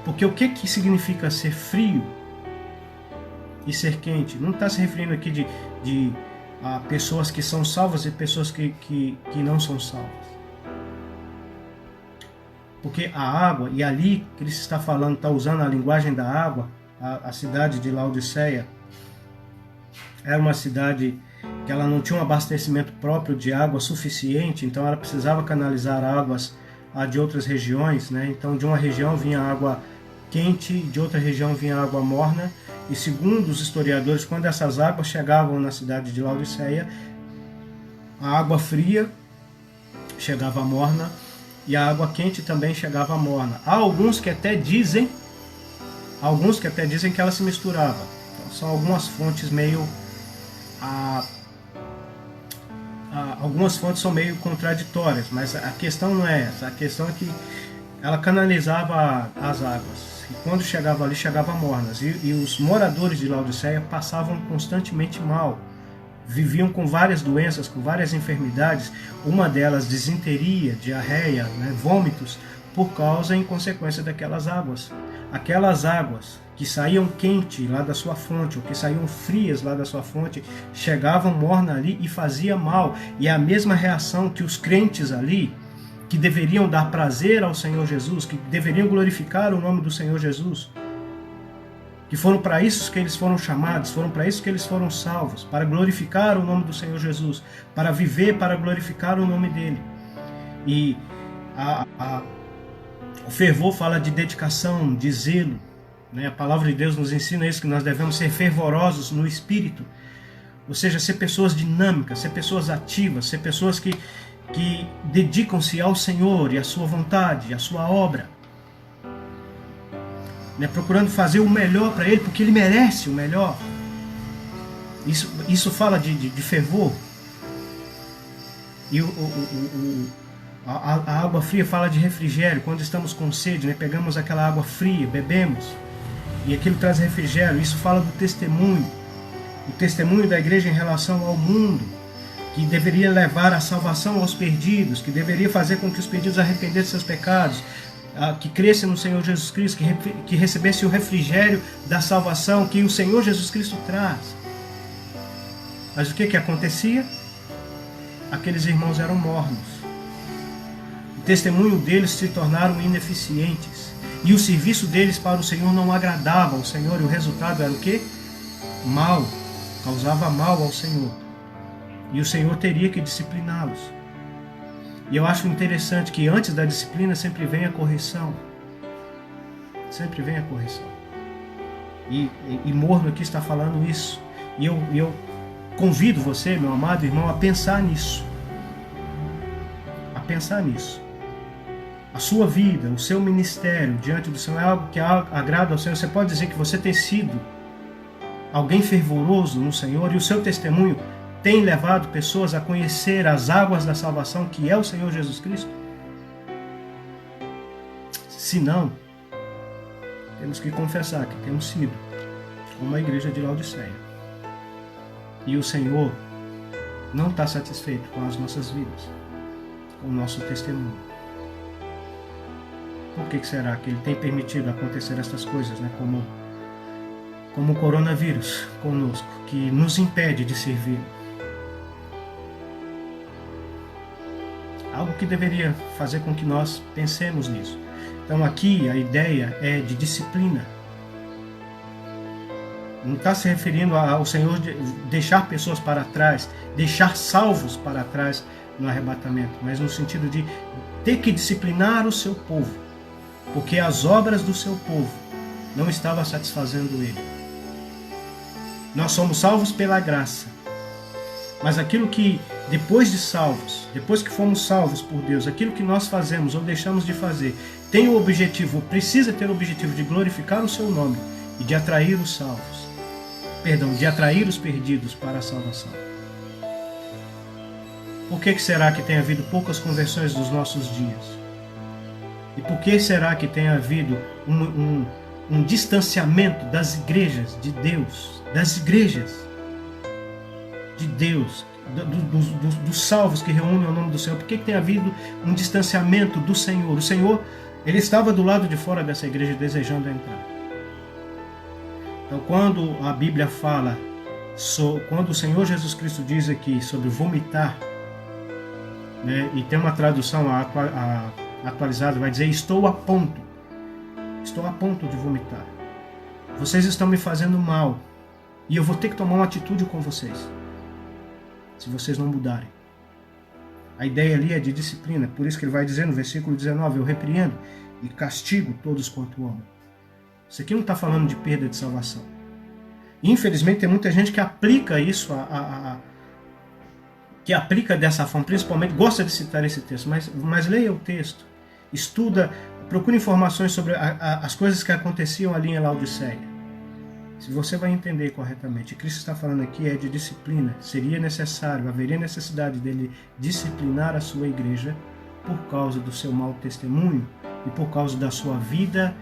Porque o que significa ser frio e ser quente? Não está se referindo aqui de pessoas que são salvas e pessoas que não são salvas. Porque a água, e ali que ele está falando, está usando a linguagem da água, a cidade de Laodiceia era uma cidade que ela não tinha um abastecimento próprio de água suficiente, então ela precisava canalizar águas de outras regiões, né? Então de uma região vinha água quente, de outra região vinha água morna, e segundo os historiadores, quando essas águas chegavam na cidade de Laodiceia, a água fria chegava morna e a água quente também chegava morna. Há alguns que até dizem que ela se misturava. Então, são algumas fontes meio algumas fontes são meio contraditórias, mas a questão não é essa. A questão é que ela canalizava as águas, e quando chegava ali, chegava mornas, e os moradores de Laodiceia passavam constantemente mal, viviam com várias doenças, com várias enfermidades, uma delas disenteria, diarreia, né, vômitos, por causa em consequência daquelas águas. Aquelas águas que saíam quente lá da sua fonte, ou que saíam frias lá da sua fonte, chegavam morna ali e fazia mal. E é a mesma reação que os crentes ali, que deveriam dar prazer ao Senhor Jesus, que deveriam glorificar o nome do Senhor Jesus, que foram para isso que eles foram chamados, foram para isso que eles foram salvos, para glorificar o nome do Senhor Jesus, para viver, para glorificar o nome dele. E o fervor fala de dedicação, de zelo, né? A palavra de Deus nos ensina isso, que nós devemos ser fervorosos no espírito, ou seja, ser pessoas dinâmicas, ser pessoas ativas, ser pessoas que dedicam-se ao Senhor e à sua vontade, à sua obra, né? Procurando fazer o melhor para Ele, porque Ele merece o melhor. Isso fala de fervor. E a água fria fala de refrigério. Quando estamos com sede, né, pegamos aquela água fria, bebemos, e aquilo traz refrigério. Isso fala do testemunho, o testemunho da igreja em relação ao mundo, que deveria levar a salvação aos perdidos, que deveria fazer com que os perdidos arrependessem seus pecados, que crescem no Senhor Jesus Cristo, que recebesse o refrigério da salvação que o Senhor Jesus Cristo traz. Mas o que acontecia? Aqueles irmãos eram mornos. O testemunho deles se tornaram ineficientes. E o serviço deles para o Senhor não agradava ao Senhor. E o resultado era o quê? Mal. Causava mal ao Senhor. E o Senhor teria que discipliná-los. E eu acho interessante que antes da disciplina sempre vem a correção. Sempre vem a correção. E Morno aqui está falando isso. E eu convido você, meu amado irmão, a pensar nisso. A pensar nisso. A sua vida, o seu ministério diante do Senhor é algo que agrada ao Senhor. Você pode dizer que você tem sido alguém fervoroso no Senhor e o seu testemunho tem levado pessoas a conhecer as águas da salvação, que é o Senhor Jesus Cristo? Se não, temos que confessar que temos sido como a igreja de Laodiceia. E o Senhor não está satisfeito com as nossas vidas, com o nosso testemunho. Por que será que Ele tem permitido acontecer estas coisas, né? Como o coronavírus conosco, que nos impede de servir? Algo que deveria fazer com que nós pensemos nisso. Então aqui a ideia é de disciplina. Não está se referindo ao Senhor deixar pessoas para trás, deixar salvos para trás no arrebatamento, mas no sentido de ter que disciplinar o seu povo, porque as obras do seu povo não estavam satisfazendo ele. Nós somos salvos pela graça, mas aquilo que depois de salvos, depois que fomos salvos por Deus, aquilo que nós fazemos ou deixamos de fazer, tem o objetivo, precisa ter o objetivo de glorificar o seu nome e de atrair os salvos, de atrair os perdidos para a salvação. Por que será que tem havido poucas conversões nos nossos dias? E por que será que tem havido um distanciamento das igrejas de Deus, dos salvos que reúnem o nome do Senhor? Por que tem havido um distanciamento do Senhor? O Senhor, ele estava do lado de fora dessa igreja desejando entrar. Então, quando a Bíblia fala, quando o Senhor Jesus Cristo diz aqui sobre vomitar, né, e tem uma tradução atualizada, vai dizer: estou a ponto de vomitar. Vocês estão me fazendo mal e eu vou ter que tomar uma atitude com vocês, se vocês não mudarem. A ideia ali é de disciplina, por isso que ele vai dizer no versículo 19: eu repreendo e castigo todos quanto amo. Isso aqui não está falando de perda de salvação. Infelizmente tem muita gente que aplica isso, que aplica dessa forma, principalmente gosta de citar esse texto, mas leia o texto, estuda, procura informações sobre as coisas que aconteciam ali em Laodiceia. Se você vai entender corretamente, Cristo está falando aqui é de disciplina. Haveria necessidade dele disciplinar a sua igreja por causa do seu mau testemunho e por causa da sua vida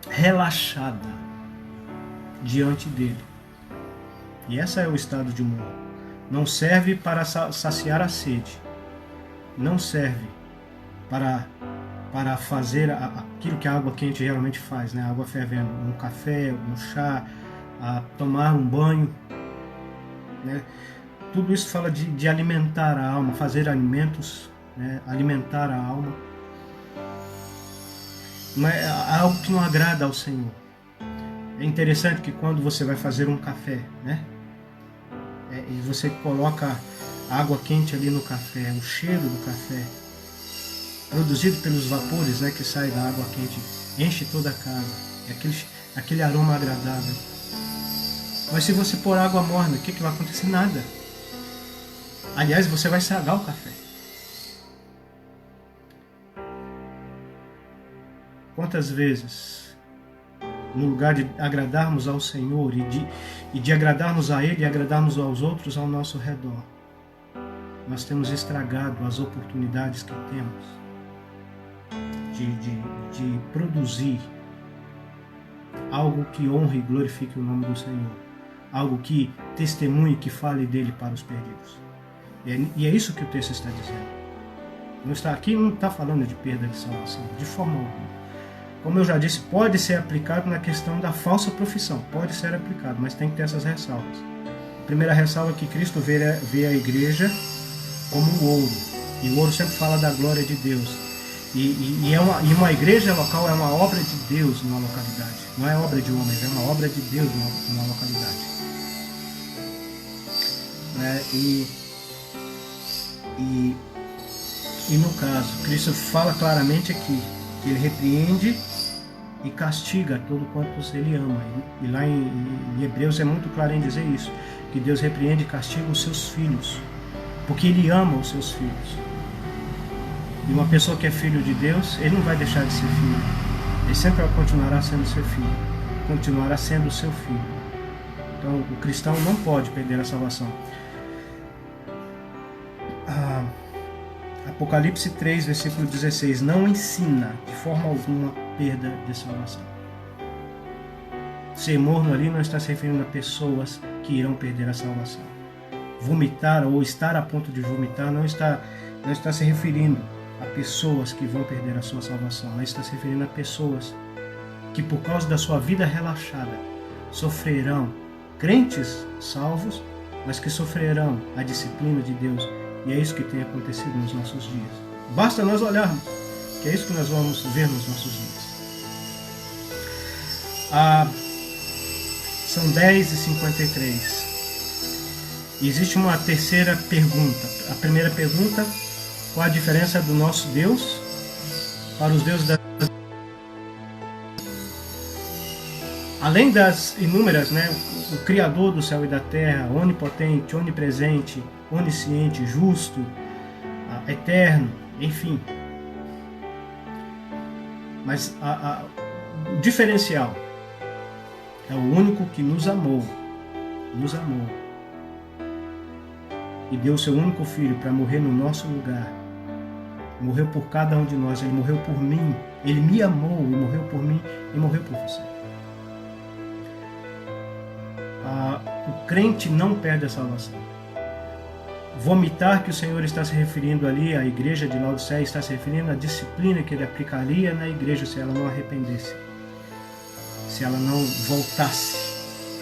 relaxada diante dele. E esse é o estado de humor. Não serve para saciar a sede, não serve para fazer aquilo que a água quente geralmente faz, né? A água fervendo, um café, um chá, tomar um banho, né? Tudo isso fala de alimentar a alma, fazer alimentos, né? Alimentar a alma. Mas é algo que não agrada ao Senhor. É interessante que quando você vai fazer um café, né? E você coloca água quente ali no café, o cheiro do café, produzido pelos vapores, né, que saem da água quente, enche toda a casa. É aquele aroma agradável. Mas se você pôr água morna, o que vai acontecer? Nada. Aliás, você vai estragar o café. Quantas vezes, no lugar de agradarmos ao Senhor e de agradarmos a Ele e agradarmos aos outros ao nosso redor, nós temos estragado as oportunidades que temos de produzir algo que honre e glorifique o nome do Senhor, algo que testemunhe, que fale dele para os perdidos. E é isso que o texto está dizendo. Aqui não está falando de perda de salvação, de forma alguma. Como eu já disse, pode ser aplicado na questão da falsa profissão, pode ser aplicado, mas tem que ter essas ressalvas. A primeira ressalva é que Cristo vê a igreja como um ouro, e o ouro sempre fala da glória de Deus. E uma igreja local é uma obra de Deus numa localidade, não é obra de homens, é uma obra de Deus numa localidade. Né? E no caso, Cristo fala claramente aqui que ele repreende e castiga todo quanto ele ama. E lá em Hebreus é muito claro em dizer isso, que Deus repreende e castiga os seus filhos, porque ele ama os seus filhos. E uma pessoa que é filho de Deus, ele não vai deixar de ser filho. Ele sempre continuará sendo seu filho, continuará sendo seu filho. Então o cristão não pode perder a salvação. Apocalipse 3, versículo 16, não ensina de forma alguma perda de salvação. Ser morno ali não está se referindo a pessoas que irão perder a salvação. Vomitar ou estar a ponto de vomitar não está se referindo a pessoas que vão perder a sua salvação, mas está se referindo a pessoas que por causa da sua vida relaxada sofrerão, crentes salvos, mas que sofrerão a disciplina de Deus. E é isso que tem acontecido nos nossos dias. Basta nós olharmos, que é isso que nós vamos ver nos nossos dias. São 10h53. Existe uma terceira pergunta. A primeira pergunta: qual a diferença do nosso Deus para os deuses da... Além das inúmeras, né? O Criador do céu e da terra, onipotente, onipresente, onisciente, justo, eterno, enfim. Mas o diferencial é o único que nos amou e deu seu único filho para morrer no nosso lugar. Morreu por cada um de nós, ele morreu por mim, ele me amou e morreu por mim e morreu por você. O crente não perde a salvação. Vomitar que o Senhor está se referindo ali, a igreja de Laodiceia está se referindo à disciplina que ele aplicaria na igreja se ela não arrependesse, se ela não voltasse,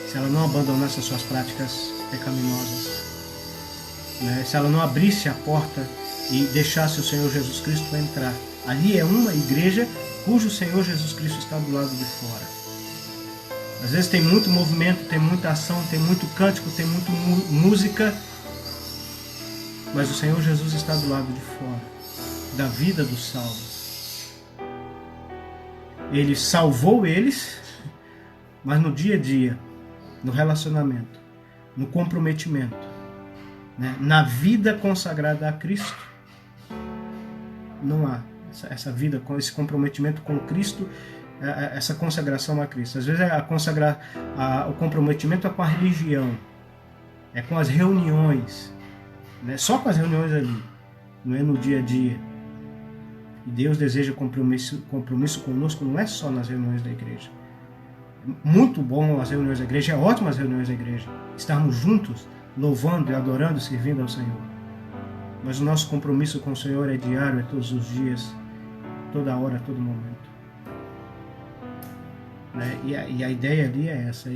se ela não abandonasse as suas práticas pecaminosas, né? Se ela não abrisse a porta e deixasse o Senhor Jesus Cristo entrar. Ali é uma igreja cujo Senhor Jesus Cristo está do lado de fora. Às vezes tem muito movimento, tem muita ação, tem muito cântico, tem muita música, mas o Senhor Jesus está do lado de fora, da vida dos salvos. Ele salvou eles, mas no dia a dia, no relacionamento, no comprometimento, né, na vida consagrada a Cristo, não há essa vida, esse comprometimento com Cristo, essa consagração a Cristo. Às vezes o comprometimento é com a religião, é com as reuniões, né? Só com as reuniões ali, não é no dia a dia. E Deus deseja compromisso conosco, não é só nas reuniões da igreja. Muito bom as reuniões da igreja, é ótimo as reuniões da igreja, estarmos juntos, louvando e adorando, servindo ao Senhor. Mas o nosso compromisso com o Senhor é diário, é todos os dias, toda hora, a todo momento. Né? E a ideia ali é essa.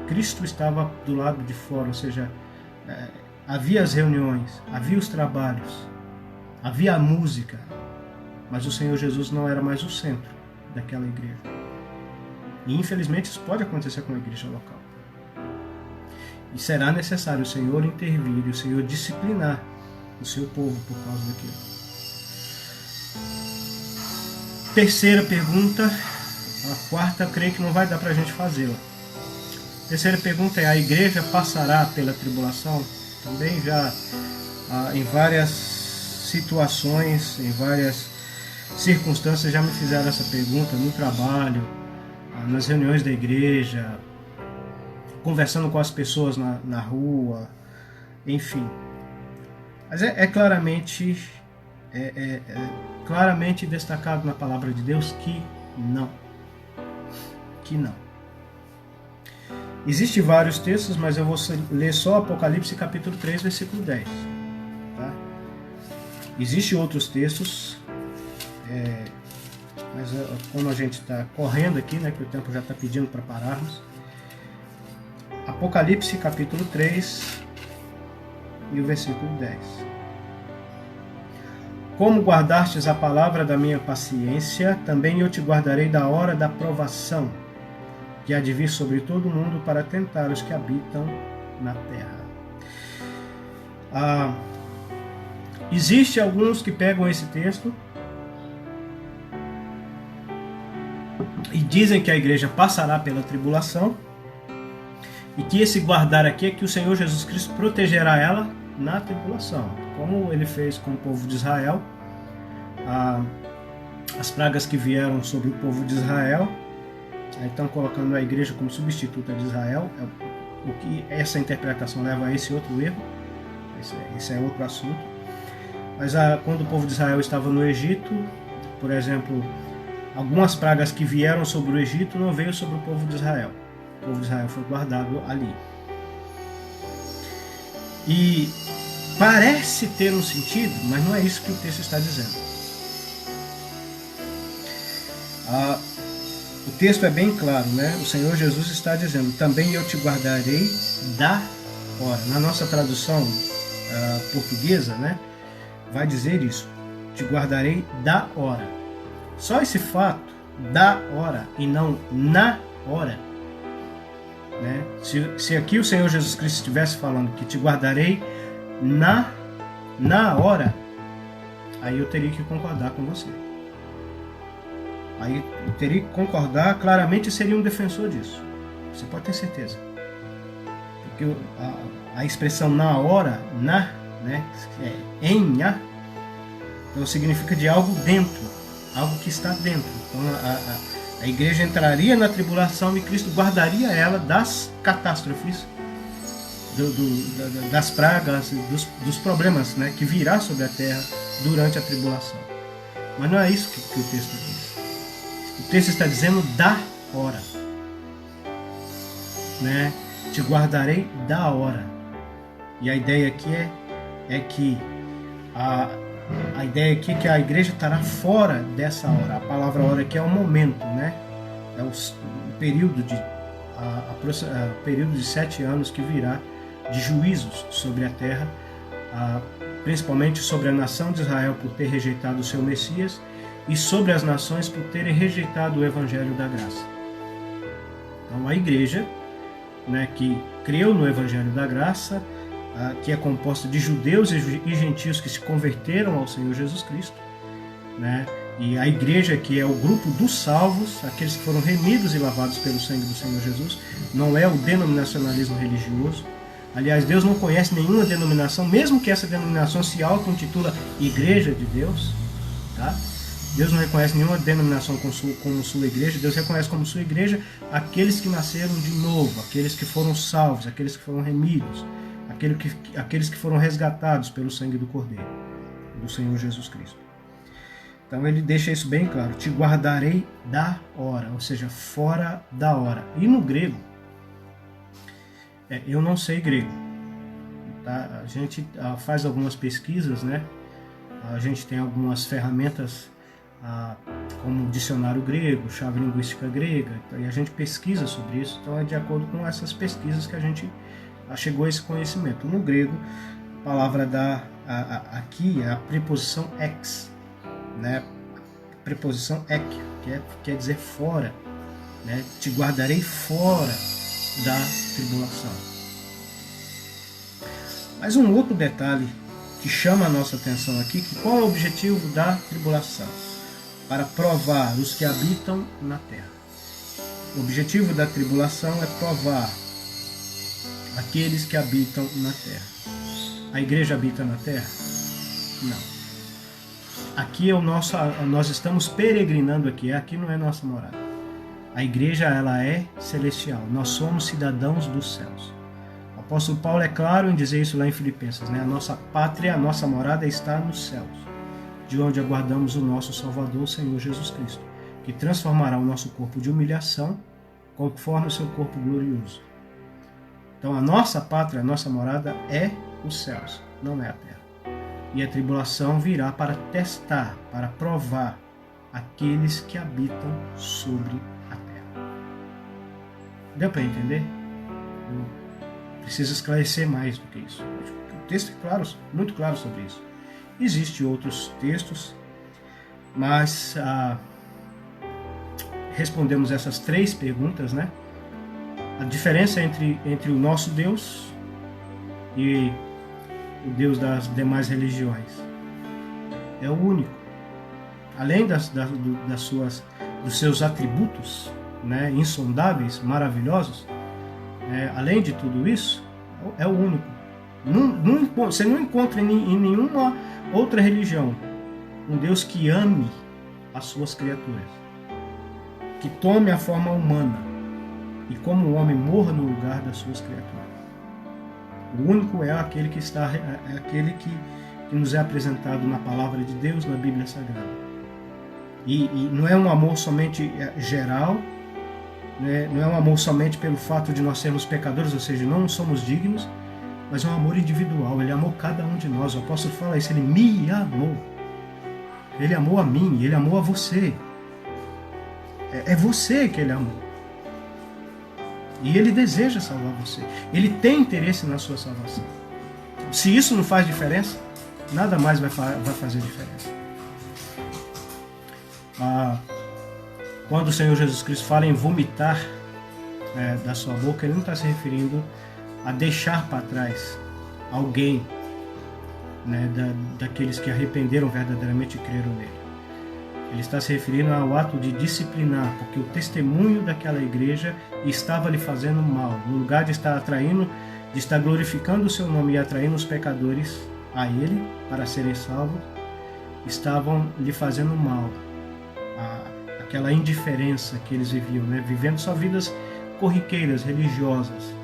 Cristo estava do lado de fora, ou seja, havia as reuniões, havia os trabalhos, havia a música, mas o Senhor Jesus não era mais o centro daquela igreja. E infelizmente isso pode acontecer com a igreja local. E será necessário o Senhor intervir e o Senhor disciplinar o seu povo por causa daquilo. Terceira pergunta, a quarta, creio que não vai dar para a gente fazê-la. Terceira pergunta é: a igreja passará pela tribulação? Também já em várias situações, em várias circunstâncias já me fizeram essa pergunta no trabalho, nas reuniões da igreja, conversando com as pessoas na rua, enfim. Mas é claramente destacado na palavra de Deus que não. Existem vários textos, mas eu vou ler só Apocalipse capítulo 3, versículo 10. Tá? Existem outros textos, mas como a gente está correndo aqui, né, que o tempo já está pedindo para pararmos. Apocalipse capítulo 3 e o versículo 10. Como guardastes a palavra da minha paciência, também eu te guardarei da hora da provação, que há de vir sobre todo o mundo para tentar os que habitam na terra. Existem alguns que pegam esse texto e dizem que a igreja passará pela tribulação e que esse guardar aqui é que o Senhor Jesus Cristo protegerá ela na tribulação, como ele fez com o povo de Israel. As pragas que vieram sobre o povo de Israel, aí estão colocando a igreja como substituta de Israel. O que essa interpretação leva a esse outro erro, esse é outro assunto. Mas quando o povo de Israel estava no Egito, por exemplo, algumas pragas que vieram sobre o Egito não veio sobre o povo de Israel. O povo de Israel foi guardado ali. E parece ter um sentido, mas não é isso que o texto está dizendo. O texto é bem claro, né? O Senhor Jesus está dizendo: também eu te guardarei da hora. Na nossa tradução portuguesa, né, vai dizer isso: te guardarei da hora. Só esse fato, da hora, e não na hora, né? Se aqui o Senhor Jesus Cristo estivesse falando que te guardarei na hora, aí eu teria que concordar com você. Aí eu teria que concordar, claramente seria um defensor disso. Você pode ter certeza. Porque a expressão na hora, né, então significa de algo dentro, algo que está dentro. Então a igreja entraria na tribulação e Cristo guardaria ela das catástrofes, das pragas, dos problemas, né, que virá sobre a terra durante a tribulação. Mas não é isso que o texto diz. O texto está dizendo da hora, né? Te guardarei da hora. E a ideia aqui é que a ideia aqui é que a igreja estará fora dessa hora. A palavra hora aqui é o momento, né? É o período período de 7 anos que virá de juízos sobre a terra, principalmente sobre a nação de Israel por ter rejeitado o seu Messias e sobre as nações por terem rejeitado o Evangelho da Graça. Então a igreja, né, que creu no Evangelho da Graça, que é composta de judeus e gentios que se converteram ao Senhor Jesus Cristo, né, e a igreja que é o grupo dos salvos, aqueles que foram remidos e lavados pelo sangue do Senhor Jesus, não é o denominacionalismo religioso. Aliás, Deus não conhece nenhuma denominação, mesmo que essa denominação se auto-intitula Igreja de Deus, tá? Deus não reconhece nenhuma denominação como sua igreja. Deus reconhece como sua igreja aqueles que nasceram de novo, aqueles que foram salvos, aqueles que foram remidos, aqueles que foram resgatados pelo sangue do Cordeiro, do Senhor Jesus Cristo. Então ele deixa isso bem claro: te guardarei da hora, ou seja, fora da hora. E no grego, eu não sei grego, tá? A gente faz algumas pesquisas, né? A gente tem algumas ferramentas como dicionário grego, chave linguística grega, e a gente pesquisa sobre isso. Então é de acordo com essas pesquisas que a gente chegou a esse conhecimento. No grego, a palavra aqui é a preposição ex, né? Preposição ek, que quer dizer fora, né? Te guardarei fora da tribulação. Mas um outro detalhe que chama a nossa atenção aqui, que qual é o objetivo da tribulação? Para provar os que habitam na terra. O objetivo da tribulação é provar aqueles que habitam na terra. A igreja habita na terra? Não. Aqui é nós estamos peregrinando aqui não é nossa morada. A igreja, ela é celestial. Nós somos cidadãos dos céus. O apóstolo Paulo é claro em dizer isso lá em Filipenses, né? A nossa pátria, a nossa morada está nos céus, de onde aguardamos o nosso Salvador, o Senhor Jesus Cristo, que transformará o nosso corpo de humilhação conforme o seu corpo glorioso. Então a nossa pátria, a nossa morada é os céus, não é a terra. E a tribulação virá para testar, para provar aqueles que habitam sobre a terra. Deu para entender? Preciso esclarecer mais do que isso. O texto é claro, muito claro sobre isso. Existem outros textos, mas respondemos essas 3 perguntas, né? A diferença entre o nosso Deus e o Deus das demais religiões é o único. Além dos seus atributos, né, insondáveis, maravilhosos, além de tudo isso, é o único. Você não encontra em nenhuma outra religião um Deus que ame as suas criaturas, que tome a forma humana e como o homem morra no lugar das suas criaturas. O único é aquele que nos é apresentado na palavra de Deus, na Bíblia Sagrada. E não é um amor somente geral, né? Não é um amor somente pelo fato de nós sermos pecadores, ou seja, não somos dignos, mas é um amor individual. Ele amou cada um de nós. O apóstolo fala isso: ele me amou. Ele amou a mim, ele amou a você. É você que ele amou. E ele deseja salvar você. Ele tem interesse na sua salvação. Se isso não faz diferença, nada mais vai fazer diferença. Quando o Senhor Jesus Cristo fala em vomitar da sua boca, ele não está se referindo a deixar para trás alguém, né, daqueles que arrependeram verdadeiramente e creram nele. Ele está se referindo ao ato de disciplinar, porque o testemunho daquela igreja estava lhe fazendo mal. No lugar de estar atraindo, de estar glorificando o seu nome e atraindo os pecadores a ele para serem salvos, estavam lhe fazendo mal. Aquela indiferença que eles viviam, né? Vivendo só vidas corriqueiras, religiosas,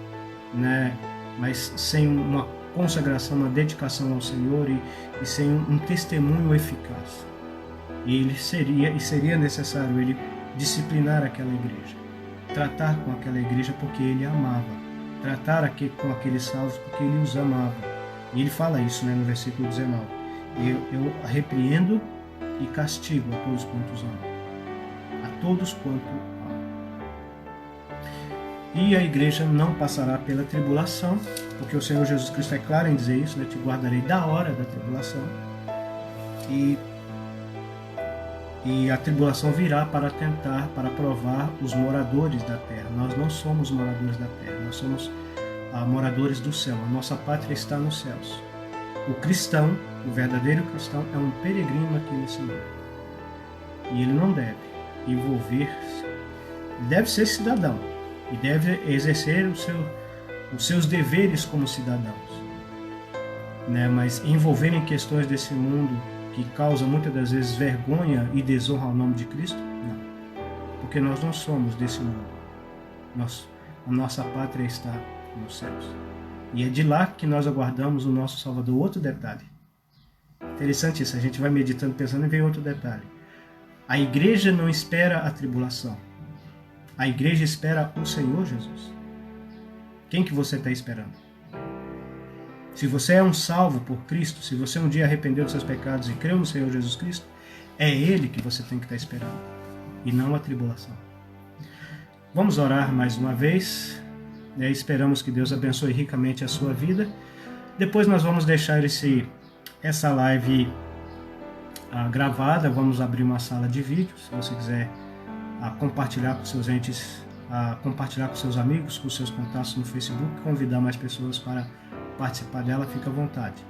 né? Mas sem uma consagração, uma dedicação ao Senhor e sem um testemunho eficaz. E seria necessário ele disciplinar aquela igreja, tratar com aquela igreja porque ele amava, tratar com aqueles salvos porque ele os amava. E ele fala isso, né, no versículo 19. Eu repreendo e castigo a todos quantos amam. A todos quanto amam. E a igreja não passará pela tribulação, porque o Senhor Jesus Cristo é claro em dizer isso, né? Te guardarei da hora da tribulação. E a tribulação virá para tentar, para provar os moradores da terra. Nós não somos moradores da terra, nós somos moradores do céu. A nossa pátria está nos céus. O cristão, o verdadeiro cristão, é um peregrino aqui nesse mundo. E ele não deve envolver-se, ele deve ser cidadão e deve exercer os seus deveres como cidadãos, né? Mas envolver em questões desse mundo que causa muitas das vezes vergonha e desonra ao nome de Cristo, não. Porque nós não somos desse mundo. A nossa pátria está nos céus. E é de lá que nós aguardamos o nosso Salvador. Outro detalhe. Interessante isso, a gente vai meditando, pensando e vem outro detalhe. A igreja não espera a tribulação. A igreja espera o Senhor Jesus. Quem que você está esperando? Se você é um salvo por Cristo, se você um dia arrependeu dos seus pecados e creu no Senhor Jesus Cristo, é Ele que você tem que estar esperando, e não a tribulação. Vamos orar mais uma vez, né? Esperamos que Deus abençoe ricamente a sua vida. Depois nós vamos deixar essa live gravada, vamos abrir uma sala de vídeo, se você quiser compartilhar com seus entes, compartilhar com seus amigos, com seus contatos no Facebook, convidar mais pessoas para participar dela, fica à vontade.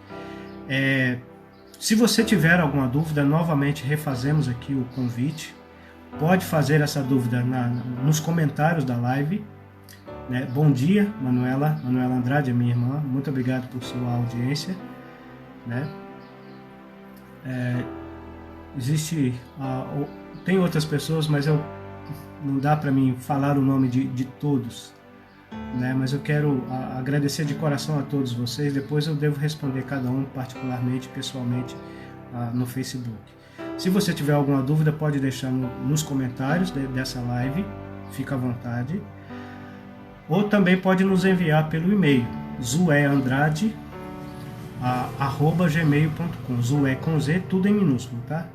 Se você tiver alguma dúvida, novamente refazemos aqui o convite. Pode fazer essa dúvida nos comentários da live, né? Bom dia, Manuela Andrade, a minha irmã, muito obrigado por sua audiência, né? Tem outras pessoas, mas não dá para mim falar o nome de todos, né? Mas eu quero agradecer de coração a todos vocês. Depois eu devo responder cada um particularmente, pessoalmente, no Facebook. Se você tiver alguma dúvida, pode deixar nos comentários dessa live, fica à vontade. Ou também pode nos enviar pelo e-mail, zueandrade@gmail.com, Zué com Z, tudo em minúsculo, tá?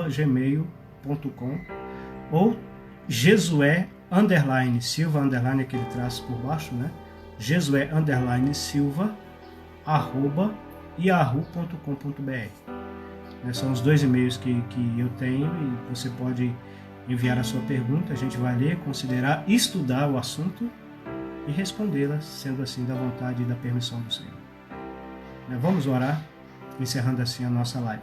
@gmail.com, ou Jesué _Silva _ aquele traço por baixo, né? Jesué _Silva @yahoo.com.br. São os dois e-mails que eu tenho, e você pode enviar a sua pergunta, a gente vai ler, considerar, estudar o assunto e respondê-la, sendo assim da vontade e da permissão do Senhor. Vamos orar, encerrando assim a nossa live.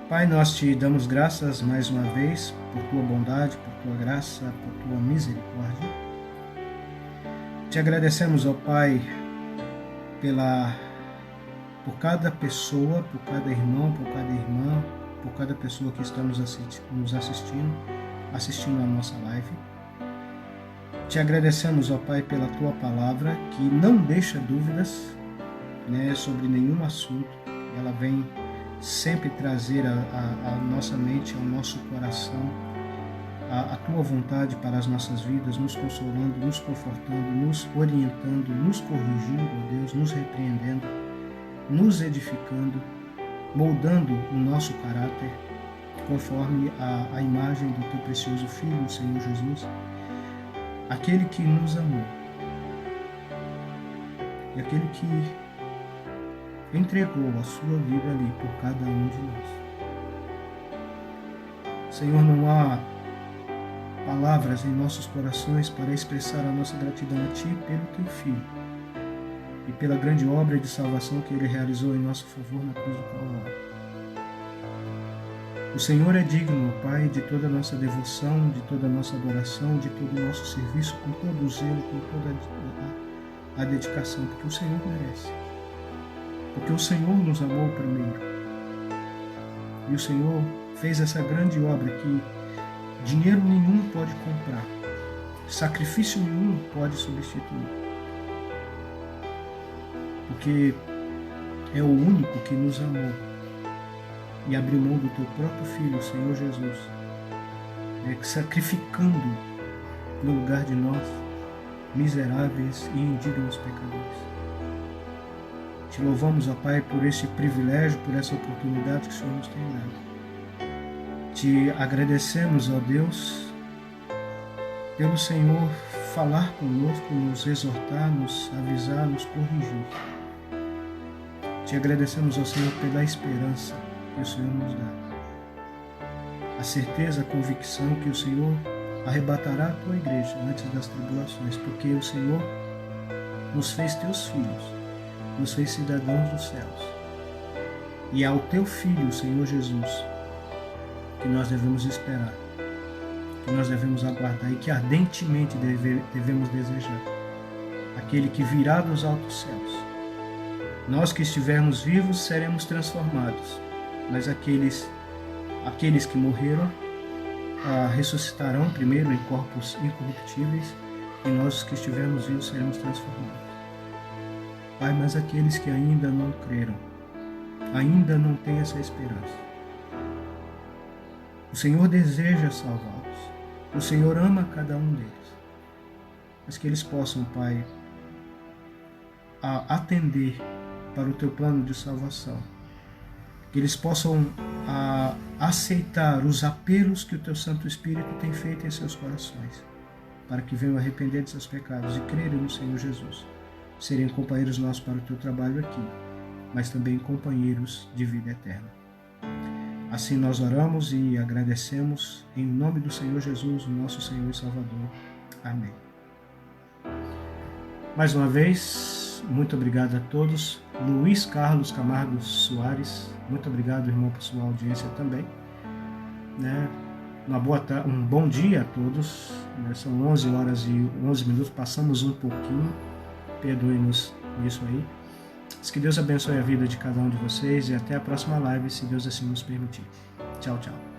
Pai, nós te damos graças mais uma vez por tua bondade, por tua graça, por tua misericórdia. Te agradecemos, ó Pai, por cada pessoa, por cada irmão, por cada irmã, por cada pessoa que está nos assistindo a nossa live. Te agradecemos, ó Pai, pela tua palavra, que não deixa dúvidas, né, sobre nenhum assunto. Ela vem sempre trazer à nossa mente, ao nosso coração, a tua vontade para as nossas vidas, nos consolando, nos confortando, nos orientando, nos corrigindo, ó Deus, nos repreendendo, nos edificando, moldando o nosso caráter conforme a imagem do teu precioso Filho, o Senhor Jesus, aquele que nos amou e aquele que entregou a sua vida ali por cada um de nós. Senhor, não há palavras em nossos corações para expressar a nossa gratidão a Ti pelo Teu Filho e pela grande obra de salvação que Ele realizou em nosso favor na cruz do Calvário. O Senhor é digno, ó Pai, de toda a nossa devoção, de toda a nossa adoração, de todo o nosso serviço, com todo o zelo, com toda a dedicação, porque o Senhor merece. Porque o Senhor nos amou primeiro. E o Senhor fez essa grande obra que dinheiro nenhum pode comprar, sacrifício nenhum pode substituir. Porque é o único que nos amou e abriu mão do teu próprio Filho, o Senhor Jesus, sacrificando no lugar de nós, miseráveis e indignos pecadores. Te louvamos, ó Pai, por esse privilégio, por essa oportunidade que o Senhor nos tem dado. Te agradecemos, ó Deus, pelo Senhor falar conosco, nos exortar, nos avisar, nos corrigir. Te agradecemos, ó Senhor, pela esperança que o Senhor nos dá. A certeza, a convicção que o Senhor arrebatará a tua igreja antes das tribulações, porque o Senhor nos fez teus filhos, nos fez cidadãos dos céus. E é ao teu Filho, o Senhor Jesus, que nós devemos esperar, que nós devemos aguardar e que ardentemente devemos desejar. Aquele que virá dos altos céus. Nós que estivermos vivos seremos transformados, mas aqueles que morreram ressuscitarão primeiro em corpos incorruptíveis, e nós que estivermos vivos seremos transformados. Pai, mas aqueles que ainda não creram, ainda não têm essa esperança, o Senhor deseja salvá-los, o Senhor ama cada um deles, mas que eles possam, Pai, atender para o teu plano de salvação, que eles possam aceitar os apelos que o teu Santo Espírito tem feito em seus corações, para que venham arrepender de seus pecados e crerem no Senhor Jesus, serem companheiros nossos para o teu trabalho aqui, mas também companheiros de vida eterna. Assim nós oramos e agradecemos em nome do Senhor Jesus, o nosso Senhor e Salvador. Amém. Mais uma vez, muito obrigado a todos. Luiz Carlos Camargo Soares, muito obrigado, irmão, por sua audiência também. Um bom dia a todos. São 11 horas e 11 minutos, passamos um pouquinho. Perdoe-nos nisso aí. Que Deus abençoe a vida de cada um de vocês e até a próxima live, se Deus assim nos permitir. Tchau, tchau.